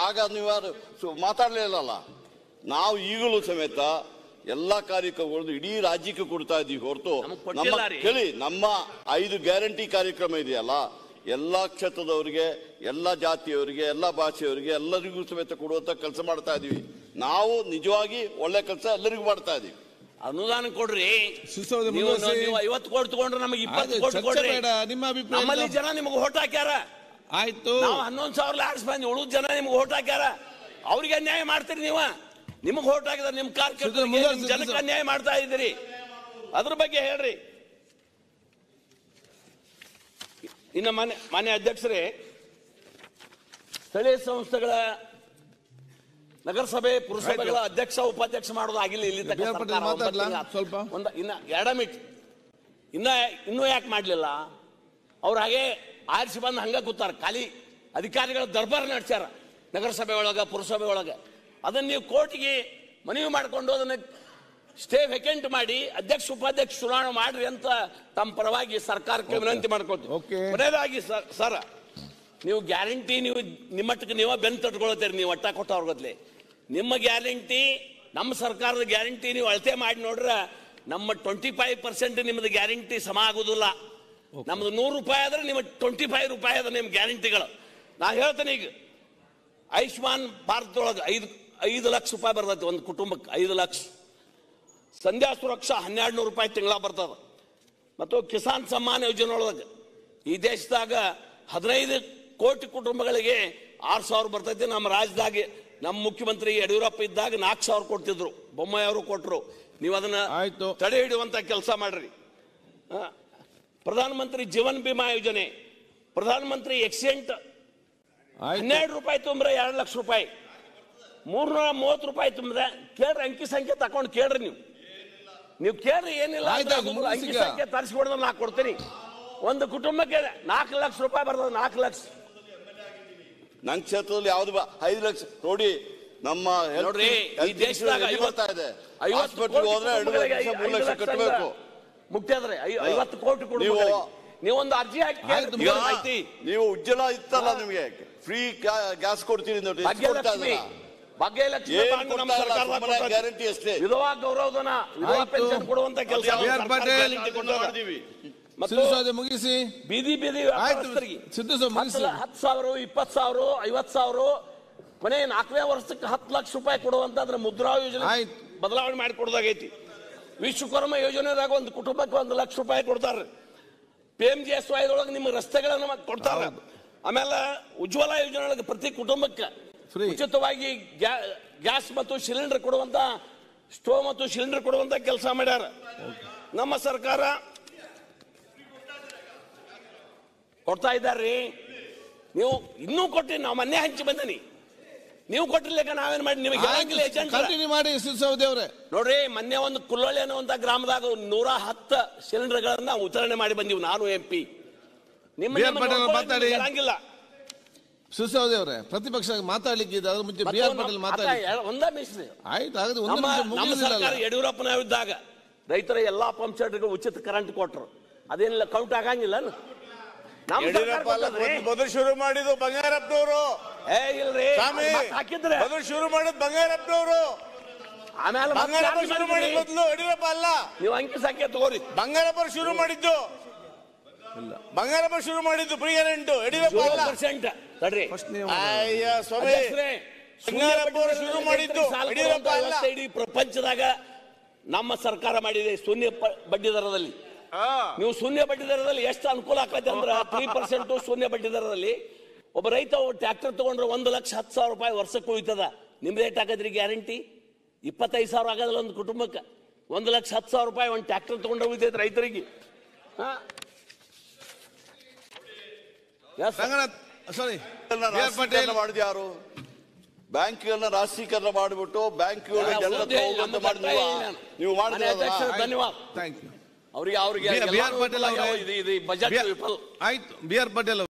ಆಗ ನೀವು ಯಾರು ಮಾತಾಡಲಿಲ್ಲಲ್ಲ. ನಾವು ಈಗಲೂ ಸಮೇತ ಎಲ್ಲ ಕಾರ್ಯಕ್ರಮಗಳನ್ನು ಇಡೀ ರಾಜ್ಯಕ್ಕೆ ಕೊಡ್ತಾ ಇದ್ದೀವಿ ಹೊರತು ನಮ್ಮ 5 ಗ್ಯಾರಂಟಿ ಕಾರ್ಯಕ್ರಮ ಇದೆಯಲ್ಲ, ಎಲ್ಲ ಕ್ಷೇತ್ರದವರಿಗೆ, ಎಲ್ಲ ಜಾತಿಯವರಿಗೆ, ಎಲ್ಲ ಭಾಷೆಯವರಿಗೆ ಎಲ್ಲರಿಗೂ ಸಮೇತ ಕೊಡುವಂತ ಕೆಲಸ ಮಾಡ್ತಾ ಇದೀವಿ. ನಾವು ನಿಜವಾಗಿ ಒಳ್ಳೆ ಕೆಲಸ ಎಲ್ಲರಿಗೂ ಮಾಡ್ತಾ ಇದೀವಿ. ಅನುದಾನ ಕೊಡ್ರಿ. ನೀವು 50 ಕೋಟಿ ತಗೊಂಡ್ರೆ ನಮಗೆ 20 ಕೋಟಿ ಕೊಡ್ರಿ. ನಮ್ಮಲ್ಲಿ ಜನ ನಿಮಗೆ ಓಟ್ ಹಾಕ್ಯಾರ. ಆಯ್ತು, ನಾವು 11,000 ಲಾಡ್ಸ್ ಬಂದು ಉಳಿದ ಜನ ನಿಮ್ಗೆ ಓಟ್ ಹಾಕ್ಯಾರ. ಅವ್ರಿಗೆ ಅನ್ಯಾಯ ಮಾಡ್ತೀರಿ ನೀವು. ನಿಮಗೆ ಓಟ್ ಹಾಕಿದ ನಿಮ್ಮ ಕಾರ್ಯಕರ್ತರಿಗೆ ಜನಕ್ಕೆ ಅನ್ಯಾಯ ಮಾಡ್ತಾ ಇದ್ದೀರಿ. ಅದ್ರ ಬಗ್ಗೆ ಹೇಳ್ರಿ. ಇನ್ನು ಮಾನ್ಯ ಅಧ್ಯಕ್ಷರೇ, ಸ್ಥಳೀಯ ಸಂಸ್ಥೆಗಳ ನಗರಸಭೆ ಪುರಸಭೆಗಳ ಅಧ್ಯಕ್ಷ ಉಪಾಧ್ಯಕ್ಷ ಮಾಡೋದು ಆಗಿಲ್ಲ ಇಲ್ಲಿ ಸ್ವಲ್ಪ ಇನ್ನ ಎಡಮಿಟ್ ಇನ್ನೂ ಯಾಕೆ ಮಾಡ್ಲಿಲ್ಲ? ಅವ್ರು ಹಾಗೆ ಆರಿಸಿ ಬಂದು ಹಂಗ ಕೂತಾರ. ಖಾಲಿ ಅಧಿಕಾರಿಗಳ ದರ್ಬಾರ್ ನಡೆಸ್ಯಾರ ನಗರಸಭೆ ಒಳಗ ಪುರಸಭೆ ಒಳಗ. ಅದನ್ನ ನೀವು ಕೋರ್ಟ್ಗೆ ಮನವಿ ಮಾಡಿಕೊಂಡು ಅದನ್ನ ಸ್ಟೇ ವೇಕೆಂಟ್ ಮಾಡಿ ಅಧ್ಯಕ್ಷ ಉಪಾಧ್ಯಕ್ಷ ಚುನಾವಣೆ ಮಾಡ್ರಿ ಅಂತ ತಮ್ಮ ಪರವಾಗಿ ಸರ್ಕಾರಕ್ಕೆ ವಿನಂತಿ ಮಾಡ್ಕೊಳ್ತೀವಿ. ಕೊನೆಯದಾಗಿ ಸರ್, ನೀವು ಗ್ಯಾರಂಟಿ ನೀವು ನಿಮ್ಮಟ್ಟಕ್ಕೆ ನೀವ ಬೆನ್ನು ತಟ್ಕೊಳ್ತೀರಿ. ನೀವು ಒಟ್ಟ ಕೊಟ್ಟವ್ರಗತ್ಲೆ ನಿಮ್ಮ ಗ್ಯಾರಂಟಿ ನಮ್ಮ ಸರ್ಕಾರದ ಗ್ಯಾರಂಟಿ ನೀವು ಅಳತೆ ಮಾಡಿ ನೋಡ್ರ ನಮ್ಮ 25% ನಿಮ್ಮದು ಗ್ಯಾರಂಟಿ ಸಮ ಆಗುದಿಲ್ಲ. ನಮ್ದು 100 ರೂಪಾಯಿ ಆದ್ರೆ ನಿಮ್ಮ 25 ರೂಪಾಯಿ ಅದ ನಿಮ್ಮ ಗ್ಯಾರಂಟಿಗಳು. ನಾ ಹೇಳ್ತೇನೆ, ಈಗ ಆಯುಷ್ಮಾನ್ ಭಾರತದೊಳಗೆ 5 ಲಕ್ಷ ರೂಪಾಯಿ ಬರ್ತೈತಿ ಒಂದು ಕುಟುಂಬಕ್ಕೆ. 5 ಲಕ್ಷ. ಸಂಧ್ಯಾ ಸುರಕ್ಷಾ 1200 ರೂಪಾಯಿ ತಿಂಗಳ ಬರ್ತದ. ಮತ್ತು ಕಿಸಾನ್ ಸಮ್ಮಾನ್ ಯೋಜನೆ ಒಳಗೆ ಈ ದೇಶದಾಗ 15 ಕೋಟಿ ಕುಟುಂಬಗಳಿಗೆ 6,000 ಬರ್ತೈತಿ. ನಮ್ಮ ರಾಜ್ಯದಾಗ ನಮ್ಮ ಮುಖ್ಯಮಂತ್ರಿ ಯಡಿಯೂರಪ್ಪ ಇದ್ದಾಗ 4,000 ಕೊಡ್ತಿದ್ರು. ಬೊಮ್ಮಾಯಿ ಅವರು ಕೊಟ್ಟರು. ನೀವು ಅದನ್ನ ತಡೆ ಹಿಡಿಯುವಂತ ಕೆಲಸ ಮಾಡ್ರಿ. ಪ್ರಧಾನಮಂತ್ರಿ ಜೀವನ್ ಬಿಮಾ ಯೋಜನೆ, ಪ್ರಧಾನಮಂತ್ರಿ ಎಕ್ಸಿಡೆಂಟ್ 12 ರೂಪಾಯಿ ತುಂಬ್ರೆ 2 ಲಕ್ಷ ರೂಪಾಯಿ, 330 ರೂಪಾಯಿ ತುಂಬ್ರೆ ಕೇಳ್ರಿ. ಅಂಕಿ ಸಂಖ್ಯೆ ತಕೊಂಡು ಕೇಳ್ರಿ. ನೀವು ಕೇಳ್ರಿ. ಏನಿಲ್ಲ ಅಂಕಿ ಸಂಖ್ಯೆ ತರಿಸ್ಕೊಡ್ದ ನಾ ಕೊಡ್ತೀನಿ. ಒಂದು ಕುಟುಂಬಕ್ಕೆ 4 ಲಕ್ಷ ರೂಪಾಯಿ ಬರ್ತದೆ. 4 ಲಕ್ಷ. ನನ್ನ ಕ್ಷೇತ್ರದಲ್ಲಿ ಯಾವ್ದು 5 ಲಕ್ಷ ನೋಡಿ. ನಮ್ಮ ನೋಡ್ರಿ, ಈ ದೇಶದಾಗ 50 ಹೋದ್ರೆ 2 ಲಕ್ಷ ಕಟ್ಟಬೇಕು. ಮುಖ್ಯ ಆದ್ರೆ 50 ಕೋಟಿ ಕುಟುಂಬಗಳಿಗೆ ನೀವೊಂದು ಅರ್ಜಿ ಹಾಕಿ. ನೀವು ಉಜ್ವಲ ಇತ್ತಲ್ಲ, ನಿಮಗೆ ಫ್ರೀ ಗ್ಯಾಸ್ ಕೊಡ್ತೀರಿ. ಭಾಗ್ಯಲಕ್ಷ್ಮಿ ಗ್ಯಾರಂಟಿ ಅಷ್ಟೇ. ವಿಧವಾ ಗೌರವಧನ, ವಿಧವಾ ಪೆನ್ಷನ್ ಕೊಡುವಂತ ಕೆಲಸ ಮುಗಿಸಿ. ಬೀದಿ ಬೀದಿ 10,000, 20,000, 50,000 ಕೊನೆ 4ನೇ ವರ್ಷಕ್ಕೆ 10 ಲಕ್ಷ ರೂಪಾಯಿ ಕೊಡುವಂತ ಅದ್ರ ಮುದ್ರಾ ಯೋಜನೆ ಬದಲಾವಣೆ ಮಾಡಿ ಕೊಡೋದಾಗೈತಿ. ವಿಶ್ವಕರ್ಮ ಯೋಜನೆದಾಗ ಒಂದು ಕುಟುಂಬಕ್ಕೆ 1 ಲಕ್ಷ ರೂಪಾಯಿ ಕೊಡ್ತಾರೆ. PMGSY ಒಳಗೆ ನಿಮ್ಮ ರಸ್ತೆಗಳನ್ನ ಕೊಡ್ತಾರೆ. ಆಮೇಲೆ ಉಜ್ವಲ ಯೋಜನೆ ಒಳಗೆ ಪ್ರತಿ ಕುಟುಂಬಕ್ಕೆ ಉಚಿತವಾಗಿ ಗ್ಯಾಸ್ ಮತ್ತು ಸಿಲಿಂಡರ್ ಕೊಡುವಂತ, ಸ್ಟೋವ್ ಮತ್ತು ಸಿಲಿಂಡರ್ ಕೊಡುವಂತ ಕೆಲಸ ಮಾಡ್ಯಾರ ನಮ್ಮ ಸರ್ಕಾರ. ಕೊಡ್ತಾ ಇದ್ದಾರ್ರಿ. ನೀವು ಇನ್ನೂ ಕೊಟ್ಟಿ, ನಾವು ಮೊನ್ನೆ ಹಂಚಿ ಬಂದನಿ. ನೀವು ಕೊಟ್ಟಿರ್ಲಿಕ್ಕ ನಾವೇನ್ ಮಾಡಿ ನಿಮಗೆ ಮಾಡಿ. ನೋಡ್ರಿ, ಮೊನ್ನೆ ಒಂದು ಕುಲ್ಲೊಳ್ಳಿ ಅನ್ನುವಂತ ಗ್ರಾಮದಾಗ 110 ಸಿಲಿಂಡರ್ಗಳನ್ನ ವಿತರಣೆ ಮಾಡಿ ಬಂದಿವಿ ನಾನು MP. ನಿಮ್ಮಂಗಿಲ್ಲ ಸಿಸೋದೇವ್ರೆ, ಪ್ರತಿಪಕ್ಷ ಮಾತಾಡ್ಲಿಕ್ಕೆ ಅದ್ರ ಮುಂಚೆ BR ಪಾಟೀಲ್ ಮಾತಾಡಿ ಒಂದೇ ಮಿಸ್ರಿ ಆಯ್ತು. ನಮ್ಮ ಸರ್ಕಾರ ಯಡಿಯೂರಪ್ಪನ ಇದ್ದಾಗ ರೈತರ ಎಲ್ಲಾ ಪಂಪ್ ಸೆಟ್ಗೂ ಉಚಿತ ಕರೆಂಟ್ ಕೊಟ್ರು. ಅದೇನಿಲ್ಲ ಕೌಂಟ್ ಆಗಂಗಿಲ್ಲ. ಮೊದಲು ಶುರು ಮಾಡಿದ್ದು ಬಂಗಾರಪ್ಪನವರು. ಹಾಕಿದ್ರೆ ಮೊದಲು ಶುರು ಮಾಡಿದ್ ಬಂಗಾರಪ್ಪನವರು. ಆಮೇಲೆ ಬಂಗಾರಪ್ಪ ಶುರು ಮಾಡಿದ ಮೊದಲು ಯಡಿಯೂರಪ್ಪ ಅಲ್ಲ. ನೀವು ಅಂಕಿ ಸಂಖ್ಯೆ ತಗೋರಿ. ಬಂಗಾರಪ್ಪ ಶುರು ಮಾಡಿದ್ದು, ಬಂಗಾರಪ್ಪ ಶುರು ಮಾಡಿದ್ದು ಫ್ರೀ ಕರೆಂಟ್, ಯಡಿಯೂರಪ್ಪ ಅಲ್ಲ. ಅಯ್ಯ ಸ್ವಾಮಿ, ಬಂಗಾರಪ್ಪ ಶುರು ಮಾಡಿದ್ದು ಯಡಿಯೂರಪ್ಪ ಅಲ್ಲ. ಇಡೀ ಪ್ರಪಂಚದಾಗ ನಮ್ಮ ಸರ್ಕಾರ ಮಾಡಿದೆ ಶೂನ್ಯ ಬಡ್ಡಿ ದರದಲ್ಲಿ. ನೀವು ಶೂನ್ಯ ಬಡ್ಡಿ ದರದಲ್ಲಿ ಎಷ್ಟು ಅನುಕೂಲ ಆಗ್ತದೆ ಅಂದ್ರೆ 3% ಶೂನ್ಯ ಬಡ್ಡಿ ದರದಲ್ಲಿ ಒಬ್ಬ ರೈತ ಟ್ರ್ಯಾಕ್ಟರ್ ತಗೊಂಡ್ರೆ 1,10,000 ರೂಪಾಯಿ ವರ್ಷಕ್ಕೆ ಉಳಿತದ. ನಿಮ್ ರೇಟ್ ಆಗದ್ರಿ ಗ್ಯಾರಂಟಿ 25,000 ಆಗೋದಿಲ್ಲ ಒಂದು ಕುಟುಂಬಕ್ಕೆ. 1,10,000 ರೂಪಾಯಿ ಒಂದು ಟ್ರ್ಯಾಕ್ಟರ್ ತಗೊಂಡ್ರೆ ಉಳಿತೈತೆ ರೈತರಿಗೆ. ಮಾಡಿದ ಯಾರು? ಬ್ಯಾಂಕ್ಗಳನ್ನ ರಾಷ್ಟ್ರೀಕರಣ ಮಾಡಿಬಿಟ್ಟು ಬ್ಯಾಂಕ್ಗಳು ನೀವು ಮಾಡಿದ್ರೆ ಧನ್ಯವಾದ. Thank you. ಅವ್ರಿಗೆ BR ಪಾಟೀಲ್ ಬಜೆಟ್ ಆಯ್ತು. BR ಪಾಟೀಲ್